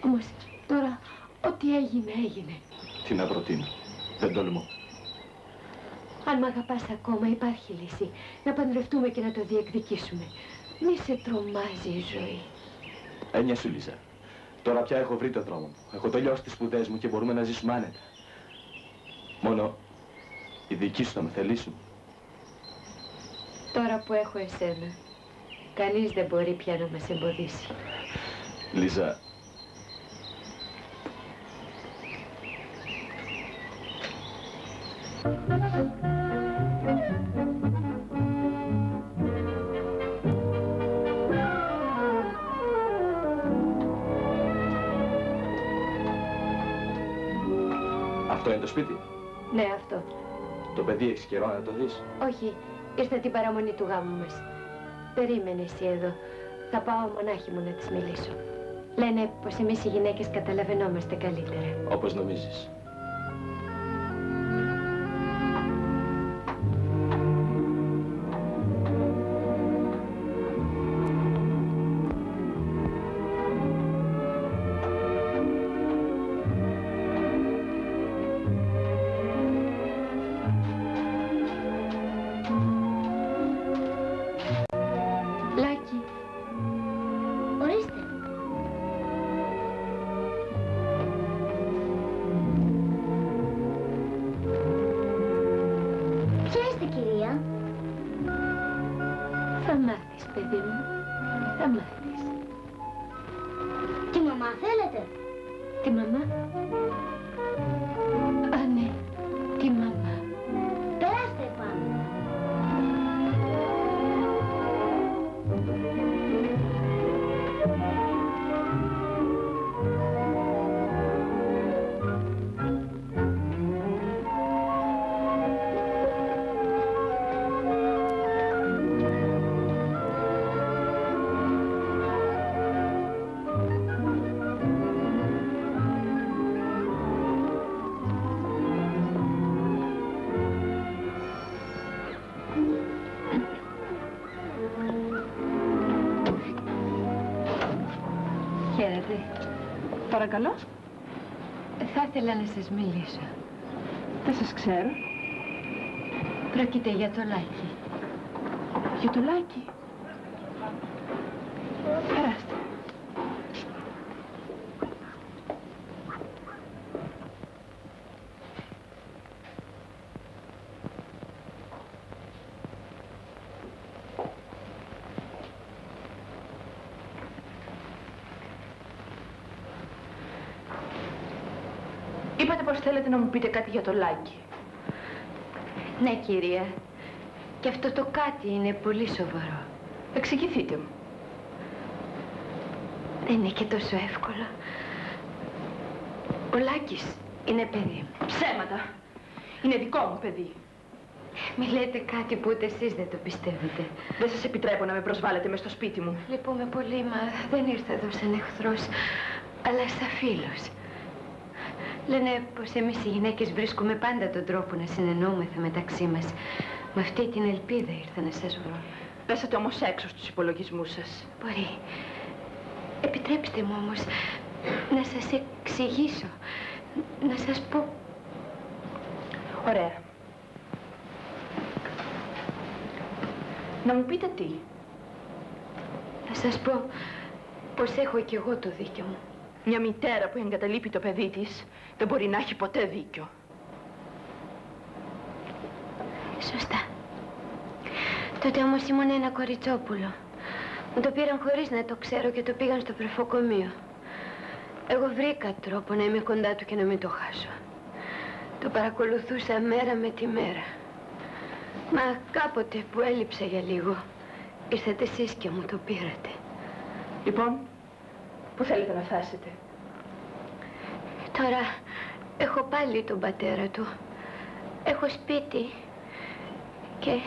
Όμως τώρα ό,τι έγινε, έγινε. Τι να προτείνω? Δεν τολμώ. Αν μ' αγαπάς ακόμα υπάρχει λύση. Να παντρευτούμε και να το διεκδικήσουμε. Μη σε τρομάζει η ζωή. Έννοια σου, Λίζα. Τώρα πια έχω βρει το δρόμο μου. Έχω τελειώσει τις σπουδές μου και μπορούμε να ζήσουμε άνετα. Μόνο οι δικοί σου θα με θελήσουν. Τώρα που έχω εσένα, κανείς δεν μπορεί πια να μας εμποδίσει. Λίζα. Αυτό είναι το σπίτι? Ναι, αυτό. Το παιδί έχεις καιρό να το δεις? Όχι, ήρθα την παραμονή του γάμου μας. Περίμενε εσύ εδώ. Θα πάω μονάχη μου να της μιλήσω. Λένε πως εμείς οι γυναίκες καταλαβαίνόμαστε καλύτερα. Όπως νομίζεις. Θα μάθεις, παιδί μου. Θα μάθεις. Τη μαμά θέλετε? Τη μαμά? Α, ναι. Τη μαμά. Περάστε πάνω. θέλατε? Παρακαλώ. Θα ήθελα να σας μιλήσω. Δεν σας ξέρω. Πρόκειται για το Λάκη. Για το Λάκη. Περάστε. Είπατε πως θέλετε να μου πείτε κάτι για το Λάκη. Ναι, κυρία. Και αυτό το κάτι είναι πολύ σοβαρό. Εξηγηθείτε μου. Δεν είναι και τόσο εύκολο. Ο Λάκης είναι παιδί μου. Ψέματα. Είναι δικό μου παιδί. Μη λέτε κάτι που ούτε εσείς δεν το πιστεύετε. Δεν σας επιτρέπω να με προσβάλλετε μες στο σπίτι μου. Λυπούμε πολύ, μα δεν ήρθα εδώ σαν εχθρός, αλλά σαν φίλος. Λένε πως εμείς οι γυναίκες βρίσκουμε πάντα τον τρόπο να συνεννοούμεθα μεταξύ μας. Με αυτή την ελπίδα ήρθα να σας βρω. Πέσατε όμως έξω στους υπολογισμούς σας. Μπορεί. Επιτρέψτε μου όμως να σας εξηγήσω, να σας πω. Ωραία. Να μου πείτε τι. Να σας πω πως έχω κι εγώ το δίκιο μου. Μια μητέρα που εγκαταλείπει το παιδί της δεν μπορεί να έχει ποτέ δίκιο. Σωστά. Τότε όμως ήμουν ένα κοριτσόπουλο. Μου το πήραν χωρίς να το ξέρω και το πήγαν στο προφοκομείο. Εγώ βρήκα τρόπο να είμαι κοντά του και να μην το χάσω. Το παρακολουθούσα μέρα με τη μέρα. Μα κάποτε που έλειψα για λίγο, ήρθατε εσείς και μου το πήρατε. Λοιπόν, πού θέλετε να φτάσετε? Τώρα έχω πάλι τον πατέρα του. Έχω σπίτι και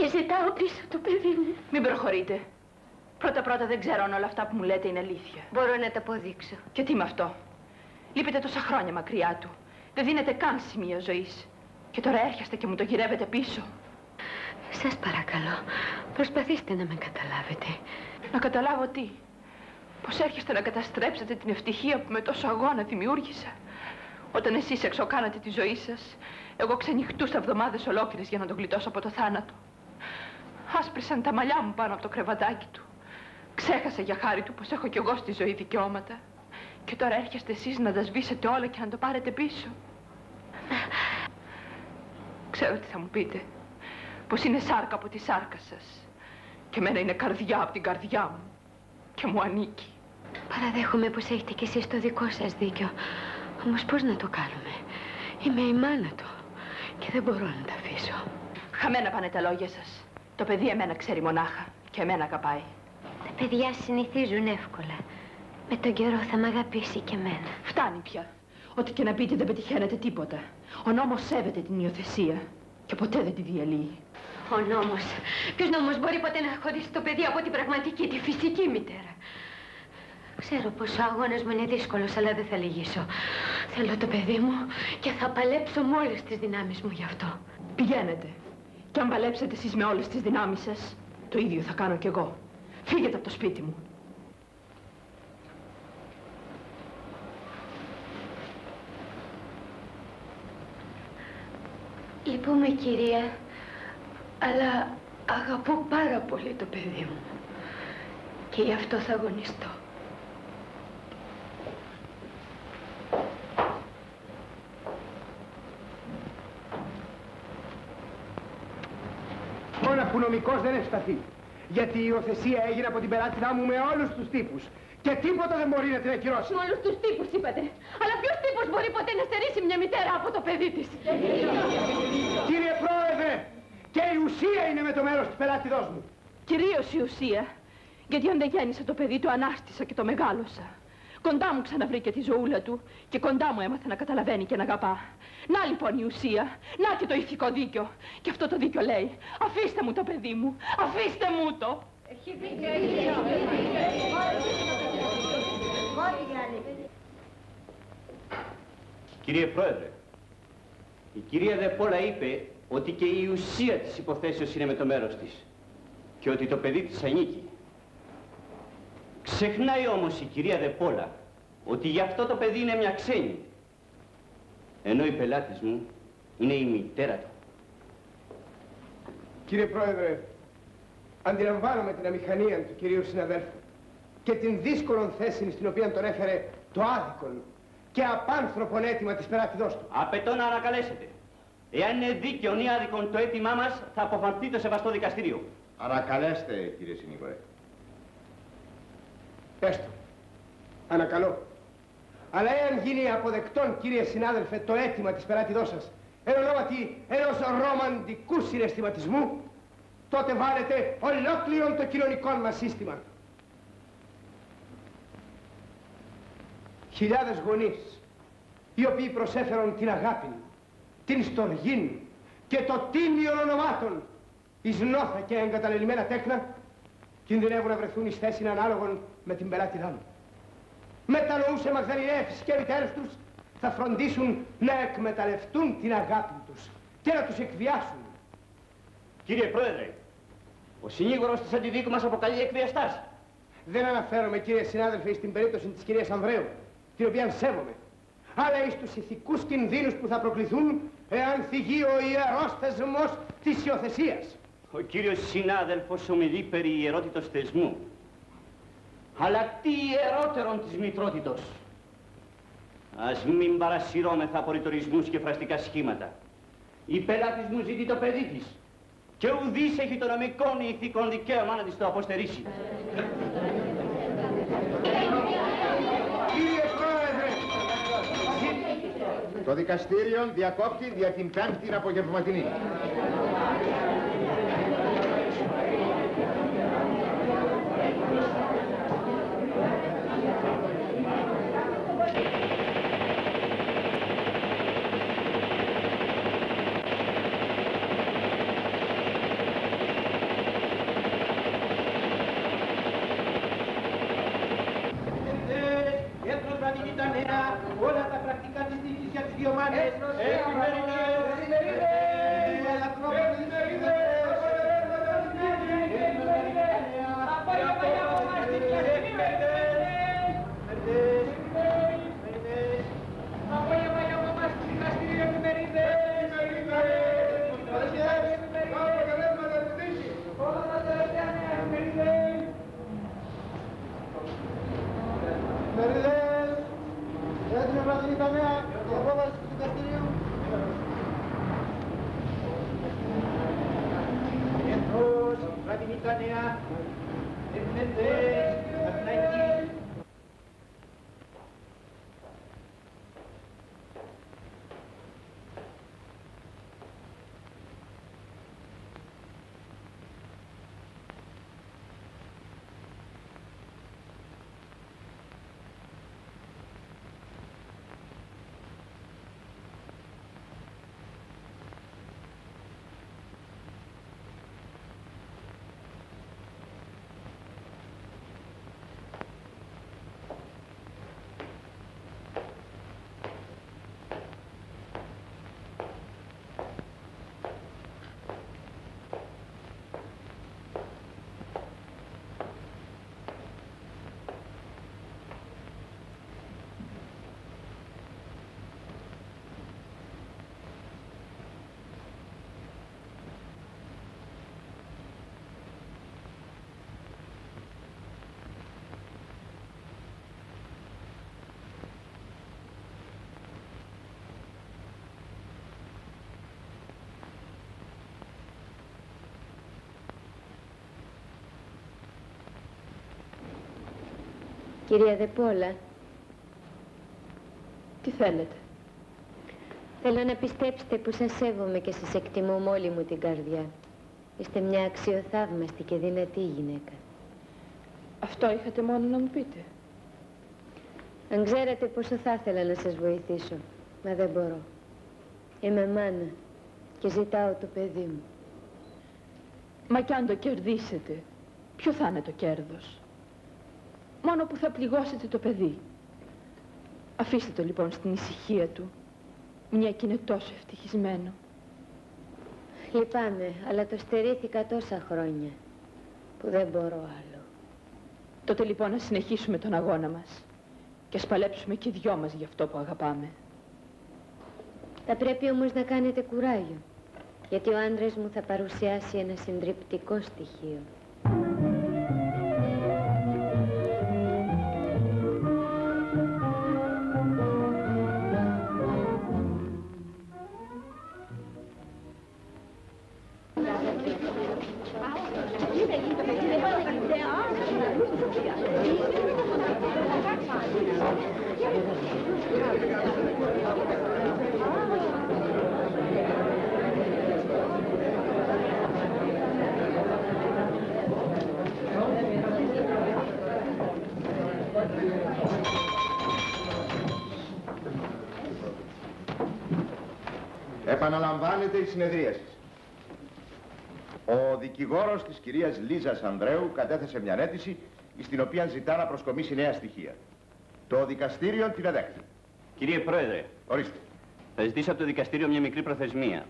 ζητάω πίσω το παιδί μου. Μην προχωρείτε. Πρώτα-πρώτα δεν ξέρω αν όλα αυτά που μου λέτε είναι αλήθεια. Μπορώ να τα αποδείξω. Και τι με αυτό? Λείπετε τόσα χρόνια μακριά του. Δεν δίνετε καν σημείο ζωής. Και τώρα έρχεστε και μου το γυρεύετε πίσω. Σας παρακαλώ, προσπαθήστε να με καταλάβετε. Να καταλάβω τι? Πως έρχεστε να καταστρέψετε την ευτυχία που με τόσο αγώνα δημιούργησα. Όταν εσείς εξοκάνατε τη ζωή σας, εγώ ξενυχτούσα εβδομάδες ολόκληρες για να τον γλιτώσω από το θάνατο. Άσπρισαν τα μαλλιά μου πάνω από το κρεβατάκι του. Ξέχασα για χάρη του πως έχω κι εγώ στη ζωή δικαιώματα. Και τώρα έρχεστε εσείς να τα σβήσετε όλα και να το πάρετε πίσω. Ξέρω τι θα μου πείτε. Πως είναι σάρκα από τη σάρκα σας. Και εμένα είναι καρδιά από την καρδιά μου. Και μου ανήκει. Παραδέχομαι πως έχετε κι εσείς το δικό σας δίκιο. Όμως πώς να το κάνουμε? Είμαι η μάνα του και δεν μπορώ να τα αφήσω. Χαμένα πάνε τα λόγια σας. Το παιδί εμένα ξέρει μονάχα και εμένα αγαπάει. Τα παιδιά συνηθίζουν εύκολα. Με τον καιρό θα μ' αγαπήσει και εμένα. Φτάνει πια. Ό,τι και να πείτε δεν πετυχαίνετε τίποτα. Ο νόμος σέβεται την υιοθεσία και ποτέ δεν τη διαλύει. Ο νόμος. Ποιος νόμος μπορεί ποτέ να χωρίσει το παιδί από την πραγματική, τη φυσική μητέρα? Ξέρω πως ο αγώνας μου είναι δύσκολος, αλλά δεν θα λυγίσω. Θέλω το παιδί μου και θα παλέψω με όλες τις δυνάμεις μου γι' αυτό. Πηγαίνετε. Και αν παλέψετε εσείς με όλες τις δυνάμεις σας, το ίδιο θα κάνω κι εγώ. Φύγετε από το σπίτι μου. Λυπούμε, κυρία, αλλά αγαπώ πάρα πολύ το παιδί μου. Και γι' αυτό θα αγωνιστώ. Μόνο που νομικός δεν ευσταθεί. Γιατί η υιοθεσία έγινε από την πελάτηδά μου με όλους τους τύπους. Και τίποτα δεν μπορεί να την ακυρώσει. Με όλους τους τύπους είπατε. Αλλά ποιος τύπος μπορεί ποτέ να στερήσει μια μητέρα από το παιδί της? Κύριε Πρόεδρε, και η ουσία είναι με το μέρος της πελάτηδός μου. Κυρίως η ουσία. Γιατί αν δεν γέννησα το παιδί, το ανάστησα και το μεγάλωσα. Κοντά μου ξαναβρήκε τη ζωούλα του και κοντά μου έμαθε να καταλαβαίνει και να αγαπά. Να λοιπόν η ουσία, να και το ηθικό δίκιο. Και αυτό το δίκιο λέει, αφήστε μου το παιδί μου, αφήστε μου το. Έχει δίκιο. Κύριε Πρόεδρε, η κυρία Δεπόλα είπε ότι και η ουσία της υποθέσεως είναι με το μέρος της. και ότι το παιδί της ανήκει. Ξεχνάει όμως η κυρία Δεπόλα ότι γι' αυτό το παιδί είναι μια ξένη, ενώ η πελάτης μου είναι η μητέρα του. Κύριε Πρόεδρε, αντιλαμβάνομαι την αμηχανία του κυρίου συναδέλφου και την δύσκολη θέση στην οποία τον έφερε το άδικον και απάνθρωπον αίτημα της πελάτηδός του. Απαιτώ να ανακαλέσετε. Εάν είναι δίκαιον ή άδικον το αίτημά μας, θα αποφανθεί το σεβαστό δικαστήριο. Ανακαλέστε, κύριε συνήγορε. Έστω. Ανακαλώ. Αλλά εάν γίνει αποδεκτόν, κύριε συνάδελφε, το αίτημα της πελάτηδός σας, εν ονόματι ενός ρομαντικού συναισθηματισμού, τότε βάλετε ολόκληρον το κοινωνικό μας σύστημα. Χιλιάδες γονείς, οι οποίοι προσέφεραν την αγάπη, την στοργή και το τίμιον ονομάτων εις νόθα και εγκαταλελειμμένα τέκνα, κινδυνεύουν να βρεθούν εις θέση ανάλογων με την πελάτηδά μου. Μετανοούσε μαγδαληναίες και μητέρες τους θα φροντίσουν να εκμεταλλευτούν την αγάπη τους και να τους εκβιάσουν. Κύριε Πρόεδρε, ο συνήγορος της αντιδίκου μας αποκαλεί εκβιαστάς. Δεν αναφέρομαι, κύριε συνάδελφε, στην περίπτωση της κυρίας Ανδρέου, την οποία σέβομαι, αλλά εις τους ηθικούς κινδύνους που θα προκληθούν εάν θυγεί ο ιερός θεσμός της υιοθεσίας. Ο κύριος συνάδελφος ομιλεί περί ιερότητος θεσμού. Αλλά τι ιερότερον της μητρότητος. Ας μην παρασυρώμεθα από ρητορισμούς και φραστικά σχήματα. Η πελάτης μου ζητεί το παιδί της και ουδής έχει το νομικό ή ηθικό δικαίωμα να της το αποστερήσει. Κύριε Πρόεδρε! Το δικαστήριο διακόπτει δια την 5η απογευματινή. Όλα τα πρακτικά της δίκης για τις δύο μάνες. Κυρία Δεπόλα. Τι θέλετε? Θέλω να πιστέψετε που σας σέβομαι και σας εκτιμώ με όλη μου την καρδιά. Είστε μια αξιοθαύμαστη και δυνατή γυναίκα. Αυτό είχατε μόνο να μου πείτε. Αν ξέρατε πόσο θα ήθελα να σας βοηθήσω, μα δεν μπορώ. Είμαι μάνα και ζητάω το παιδί μου. Μα κι αν το κερδίσετε, ποιο θα είναι το κέρδος? Μόνο που θα πληγώσετε το παιδί. Αφήστε το λοιπόν στην ησυχία του, μια και είναι τόσο ευτυχισμένο. Λυπάμαι, αλλά το στερήθηκα τόσα χρόνια. που δεν μπορώ άλλο. Τότε λοιπόν να συνεχίσουμε τον αγώνα μας και ας παλέψουμε και οι δυο μας για αυτό που αγαπάμε. Θα πρέπει όμως να κάνετε κουράγιο, γιατί ο άντρας μου θα παρουσιάσει ένα συντριπτικό στοιχείο. Επαναλαμβάνεται η συνεδρίαση. Ο δικηγόρος της κυρίας Λίζας Ανδρέου κατέθεσε μια αίτηση στην οποία ζητά να προσκομίσει νέα στοιχεία. Το δικαστήριο την εδέχθη. Κύριε Πρόεδρε, ορίστε. Θα ζητήσω από το δικαστήριο μια μικρή προθεσμία.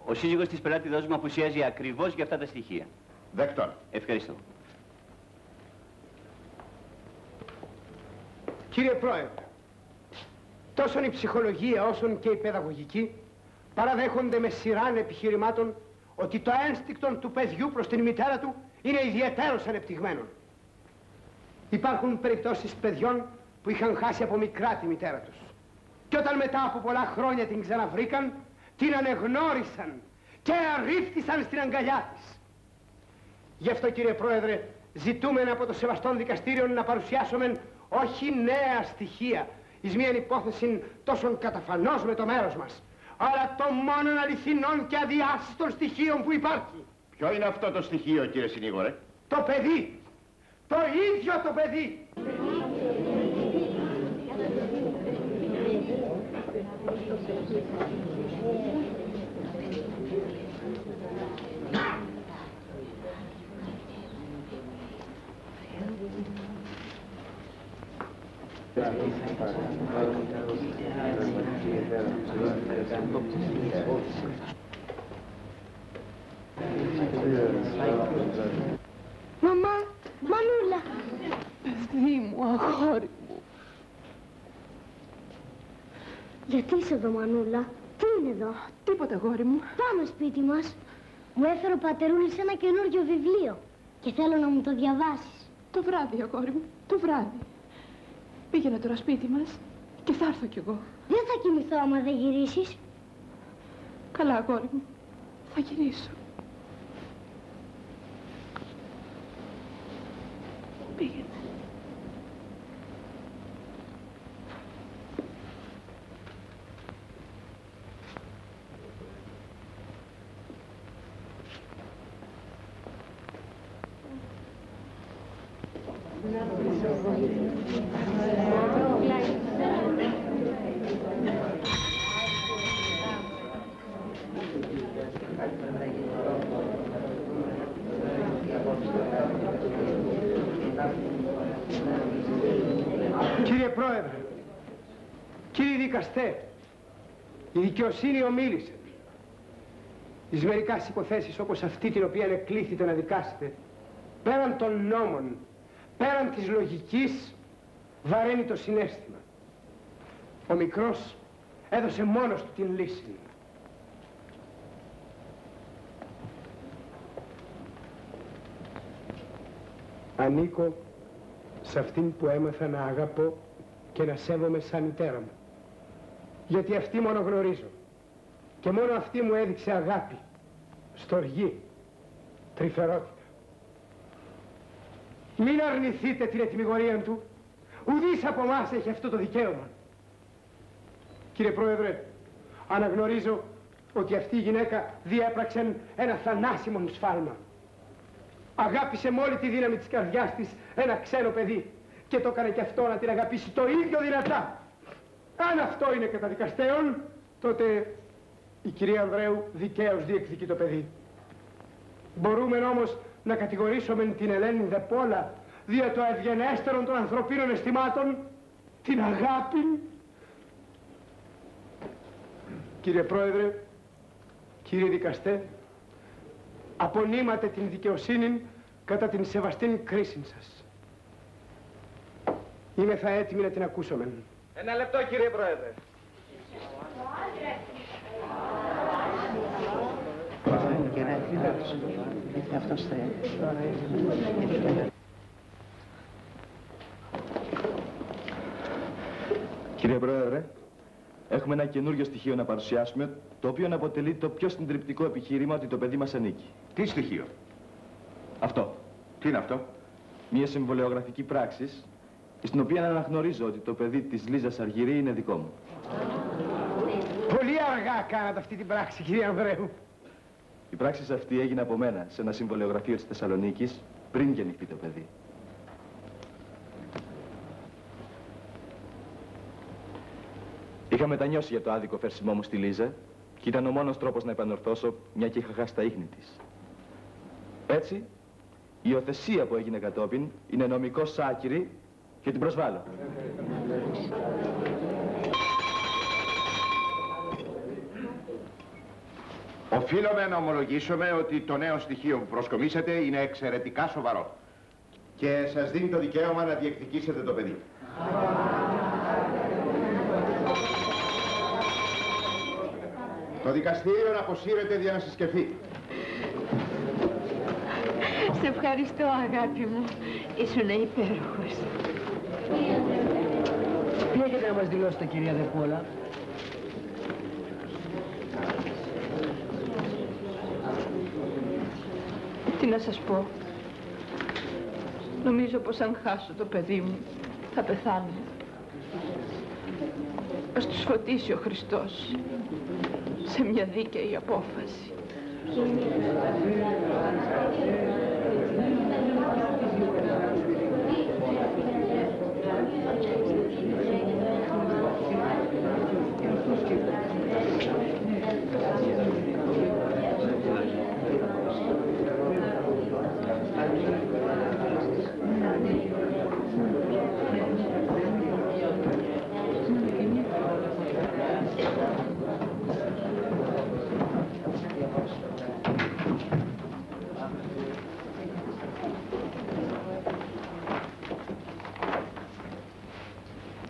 Ο σύζυγος της πελάτηδός μου απουσιάζει ακριβώς για αυτά τα στοιχεία. Δεκτών. Ευχαριστώ. Κύριε Πρόεδρε, τόσο η ψυχολογία όσο και η παιδαγωγική παραδέχονται με σειράν επιχειρημάτων ότι το ένστικτο του παιδιού προς την μητέρα του είναι ιδιαιτέρως ανεπτυγμένο. Υπάρχουν περιπτώσεις παιδιών που είχαν χάσει από μικρά τη μητέρα τους. Και όταν μετά από πολλά χρόνια την ξαναβρήκαν, την ανεγνώρισαν και αρρίφθησαν στην αγκαλιά της. Γι' αυτό, κύριε Πρόεδρε, ζητούμε από το σεβαστόν δικαστήριο να παρουσιάσουμε όχι νέα στοιχεία εις μίαν υπόθεση τόσο καταφανώς με το μέρος μας, αλλά το μόνον αληθινών και αδιάσυστων στοιχείων που υπάρχει. Ποιο είναι αυτό το στοιχείο, κύριε συνήγορε? Το παιδί. Το ίδιο το παιδί. Μαμά, Μανούλα. Παιδί μου, αγόρι μου. Γιατί είσαι εδώ, Μανούλα? Τι είναι εδώ? Τίποτα, αγόρι μου. Πάμε σπίτι μας. Μου έφερε ο πατερούλης ένα καινούργιο βιβλίο και θέλω να μου το διαβάσεις. Το βράδυ, αγόρι μου, το βράδυ. Πήγαινε τώρα σπίτι μας και θα έρθω κι εγώ. Δεν θα κοιμηθώ άμα δεν γυρίσεις. Καλά, αγόρι μου, θα γυρίσω. Πήγαινε. Κύριε Πρόεδρε, κύριοι δικαστέ, η δικαιοσύνη ομίλησε. Εις μερικάς υποθέσεις όπως αυτή την οποία εκλήθητε να δικάσετε, πέραν των νόμων, πέραν της λογικής, βαραίνει το συναίσθημα. Ο μικρός έδωσε μόνος του την λύση. Ανήκω σε αυτήν που έμαθα να αγαπώ και να σέβομαι σαν μητέρα μου. Γιατί αυτή μόνο γνωρίζω. Και μόνο αυτή μου έδειξε αγάπη, στοργή, τρυφερότητα. Μην αρνηθείτε την ετυμηγορία του. Ουδής από εμάς έχει αυτό το δικαίωμα. Κύριε Πρόεδρε, αναγνωρίζω ότι αυτή η γυναίκα διέπραξε ένα θανάσιμο σφάλμα. Αγάπησε με όλη τη δύναμη της καρδιάς της ένα ξένο παιδί και το έκανε και αυτό να την αγαπήσει το ίδιο δυνατά. Αν αυτό είναι καταδικαστέον, τότε η κυρία Ανδρέου δικαίως διεκδικεί το παιδί. Μπορούμε όμως να κατηγορήσουμε την Ελένη Δεπόλα δια το ευγενέστερο των ανθρωπίνων αισθημάτων, την αγάπη. Κύριε Πρόεδρε, κύριε δικαστέ, απονείματε την δικαιοσύνη κατά την σεβαστήν κρίση σας. Είμαι θα έτοιμη να την ακούσομεν. Ένα λεπτό, κύριε Πρόεδρε. Κύριε Πρόεδρε, έχουμε ένα καινούριο στοιχείο να παρουσιάσουμε, το οποίο αποτελεί το πιο συντριπτικό επιχείρημα ότι το παιδί μας ανήκει. Τι στοιχείο? Αυτό. Τι είναι αυτό? Μια συμβολιογραφική πράξη, στην οποία αναγνωρίζω ότι το παιδί της Λίζας Αργυρή είναι δικό μου. Πολύ αργά κάνατε αυτή την πράξη, κύριε Ανδρέου. Η πράξη αυτή έγινε από μένα σε ένα συμβολιογραφείο της Θεσσαλονίκης πριν γεννηθεί το παιδί. Είχα μετανιώσει για το άδικο φέρσιμό μου στη Λίζα και ήταν ο μόνος τρόπος να επανορθώσω, μια και είχα χάσει τα ίχνη της. Έτσι, η υιοθεσία που έγινε κατόπιν είναι νομικώς άκυρη και την προσβάλλω. Οφείλουμε να ομολογήσουμε ότι το νέο στοιχείο που προσκομίσατε είναι εξαιρετικά σοβαρό και σας δίνει το δικαίωμα να διεκδικήσετε το παιδί. Το δικαστήριο να αποσύρεται για να συσκεφθεί. Σε ευχαριστώ, αγάπη μου. Ήσουν υπέροχος. Τι έχετε να μας δηλώσετε, κυρία Δεπόλα? Τι να σας πω. Νομίζω πως αν χάσω το παιδί μου, θα πεθάνω. Ας τους φωτίσει ο Χριστός σε μια δίκαιη απόφαση.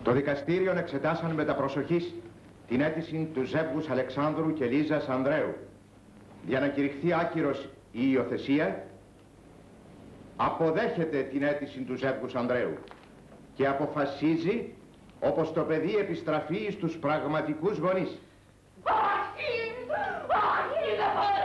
Το δικαστήριο εξετάσαν με τα προσοχής την αίτηση του ζεύγους Αλεξάνδρου και Λίζας Ανδρέου. Για να κηρυχθεί άκυρος η υιοθεσία, αποδέχεται την αίτηση του ζεύγους Ανδρέου και αποφασίζει όπως το παιδί επιστραφεί στους πραγματικούς γονείς. Όχι! Όχι, δεν μπορεί!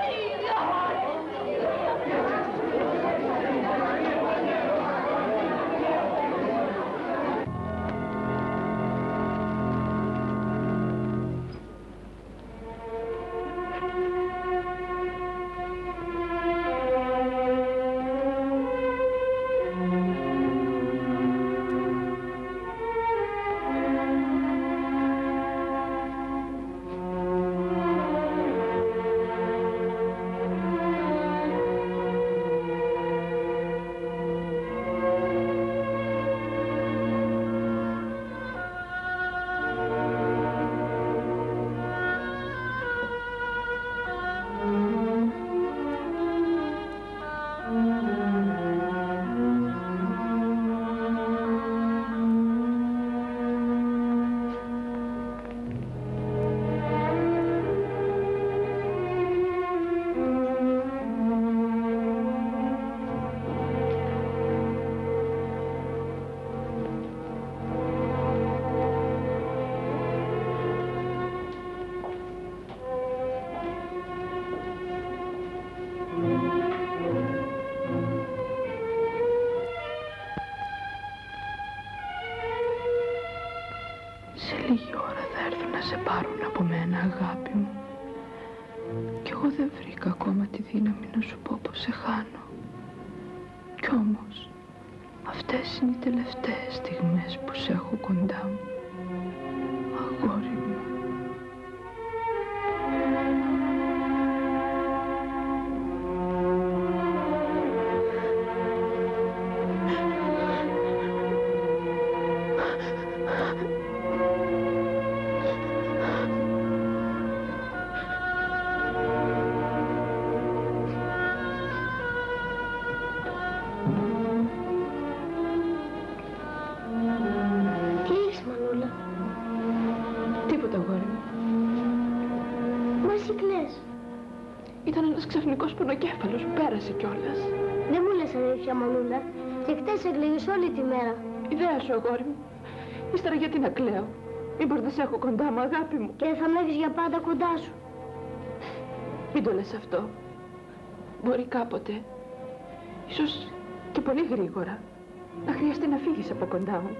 Σε λίγη ώρα θα έρθουν να σε πάρουν από μένα, αγάπη μου. Κι εγώ δεν βρήκα ακόμα τη δύναμη να σου πω πως σε χάνω. Κι όμως, αυτές είναι οι τελευταίες στιγμές που σε έχω κοντά μου. Αγόρι μου. Τίποτα, αγόρι μου. Μα εσύ κλαις. Ήταν ένας ξαφνικός πονοκέφαλος που πέρασε κιόλας. Δεν μου λες αλήθεια, Μανούλα. Και χτες έκλαιγες όλη τη μέρα. Ιδέα σου, αγόρι μου. Ύστερα γιατί να κλαίω. Μήπως δεν σε έχω κοντά μου, αγάπη μου. Και δεν θα με έχεις για πάντα κοντά σου. Μην το λες αυτό. Μπορεί κάποτε, ίσως και πολύ γρήγορα, να χρειαστεί να φύγεις από κοντά μου.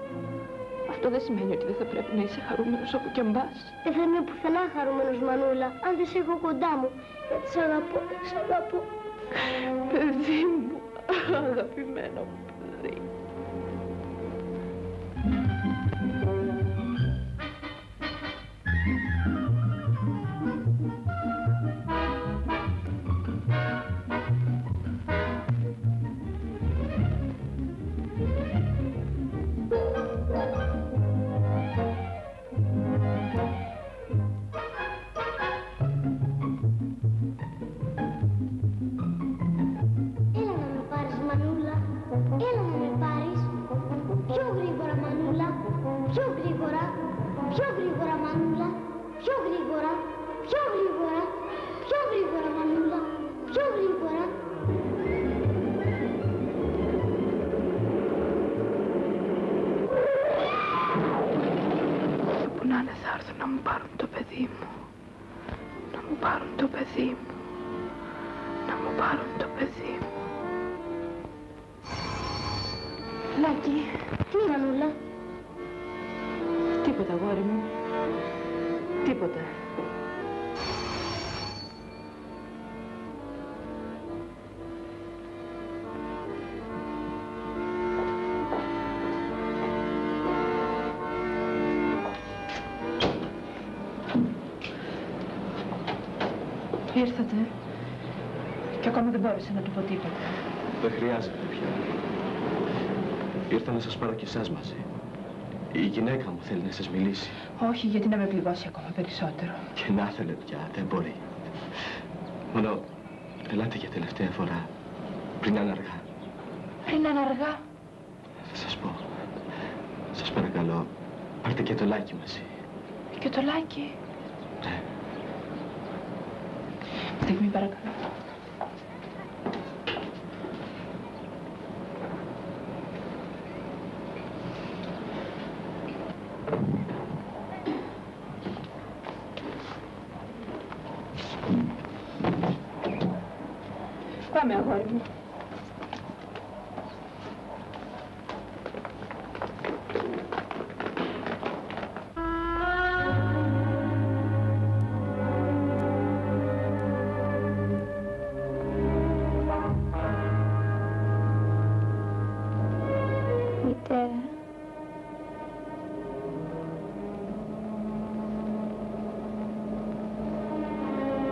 Αυτό δεν σημαίνει ότι δεν θα πρέπει να είσαι χαρούμενος όπου και αν πας. Δεν θα είμαι πουθενά χαρούμενος, Μανούλα, αν δεν σε έχω κοντά μου. Γιατί σ' αγαπώ, σ' αγαπώ. Παιδί μου, αγαπημένο μου παιδί. Τίποτα, αγόρι μου. Τίποτα. Ήρθατε και ακόμα δεν μπόρεσα να του πω τίποτα. Δεν χρειάζεται πια. Ήρθα να σας πάρω και εσάς μαζί. Η γυναίκα μου θέλει να σας μιλήσει. Όχι, γιατί να με πληγώσει ακόμα περισσότερο. Και να θέλει πια, δεν μπορεί. Μόνο, ελάτε για τελευταία φορά, πριν είναι αργά. Πριν είναι αργά. Θα σας πω. Σας παρακαλώ, πάρτε και το Λάκη μαζί. Και το Λάκη. Ναι. Στιγμή, παρακαλώ. Πάμε, αγόρι μου. Μητέρα.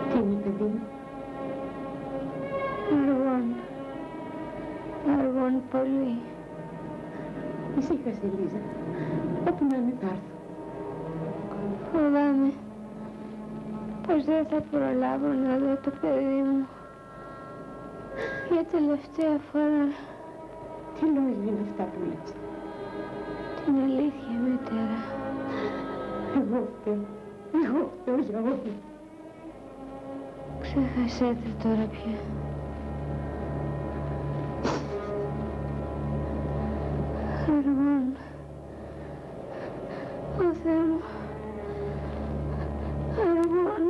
Τι είναι, παιδί μου? Αργών πολύ. Ησύχασε, Λίζα. Όπου να είναι θα έρθω. Φοβάμαι πως δεν θα προλάβω να δω το παιδί μου. Για τελευταία φορά. Τι λόγια είναι αυτά που λες? Την αλήθεια, μητέρα. Εγώ φταίω για όλα. Ξέχασέτε τώρα πια. Αργών. Ω Θεέ μου. Αργών.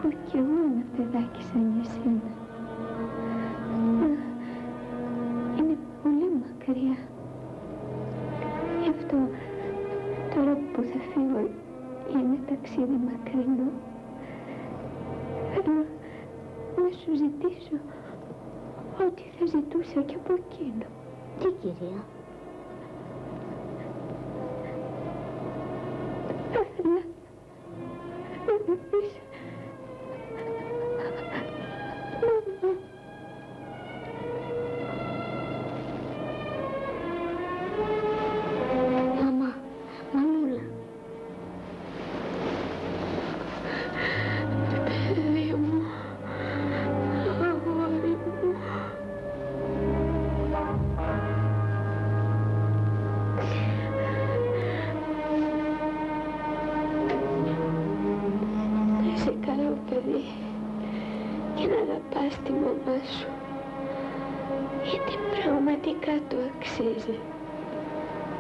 Έχω κι εγώ ένα παιδάκι σαν εσένα. Είναι πολύ μακριά. Γι' αυτό τώρα που θα φύγω για ένα ταξίδι μακρινό, θέλω να σου ζητήσω ό,τι θα ζητούσα και από εκείνο. Τι, κυρία? Θα ήθελα να με πεις μαμά. Μαμά, Μανούλα. Παιδί μου, αγόρι μου. Να είσαι καλό παιδί και να αγαπάς τη μαμά σου, γιατί πραγματικά το αξίζει.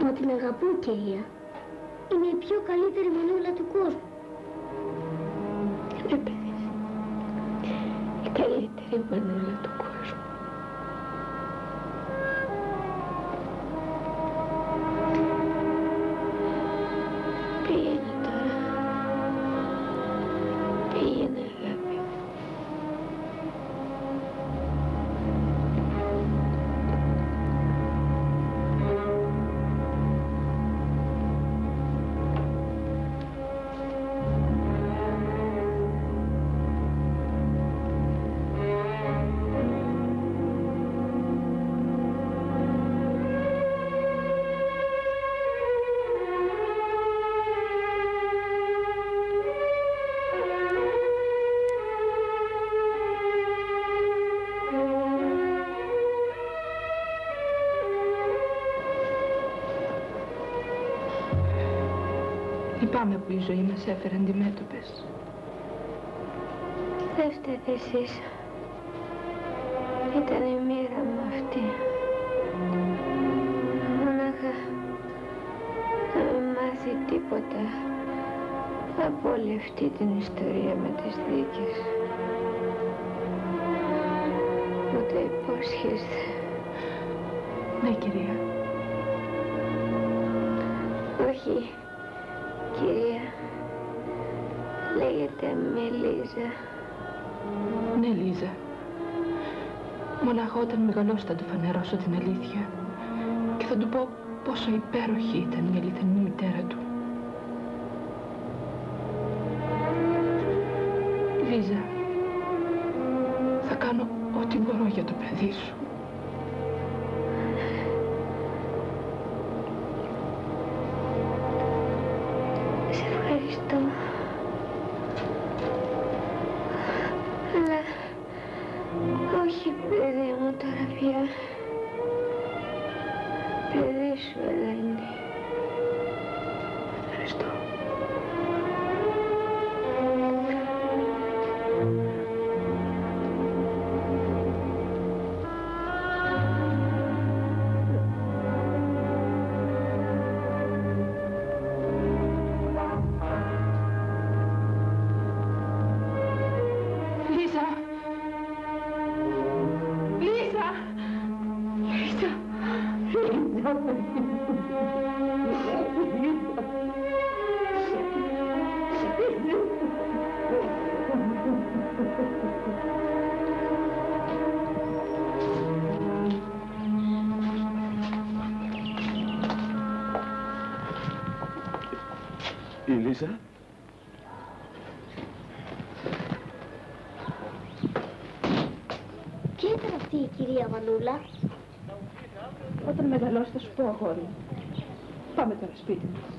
Μα την αγαπώ, κυρία. Είναι η πιο καλύτερη μανούλα του κόσμου. Ναι, παιδί, η καλύτερη μανούλα του κόσμου. Πήγαινε τώρα. Πήγαινε, αγάπη μου. Λυπάμαι που η ζωή μας έφερε αντιμέτωπες. Δεν φταίτε εσείς. Ήταν η μοίρα μου αυτή. Μονάχα να μην μάθει τίποτα από όλη αυτή την ιστορία με τις δίκες. Μου το υπόσχεστε. Ναι, κυρία. Όχι, κυρία. Λέγεται Μελίζα. Ναι, Λίζα. Μονάχα όταν μεγαλώσει θα του φανερώσω την αλήθεια και θα του πω πόσο υπέροχη ήταν η αληθινή μητέρα του. Λίζα, θα κάνω ό,τι μπορώ για το παιδί σου. Σε ευχαριστώ. Αλλά όχι, παιδί μου, τώρα πια. Παιδί σου, Ελένη. Ευχαριστώ. Η Λίζα. Ποια ήταν αυτή η κυρία Μανούλα? Όταν μεγαλώσει θα σου πω, αγόρι μου. Πάμε τώρα σπίτι μας.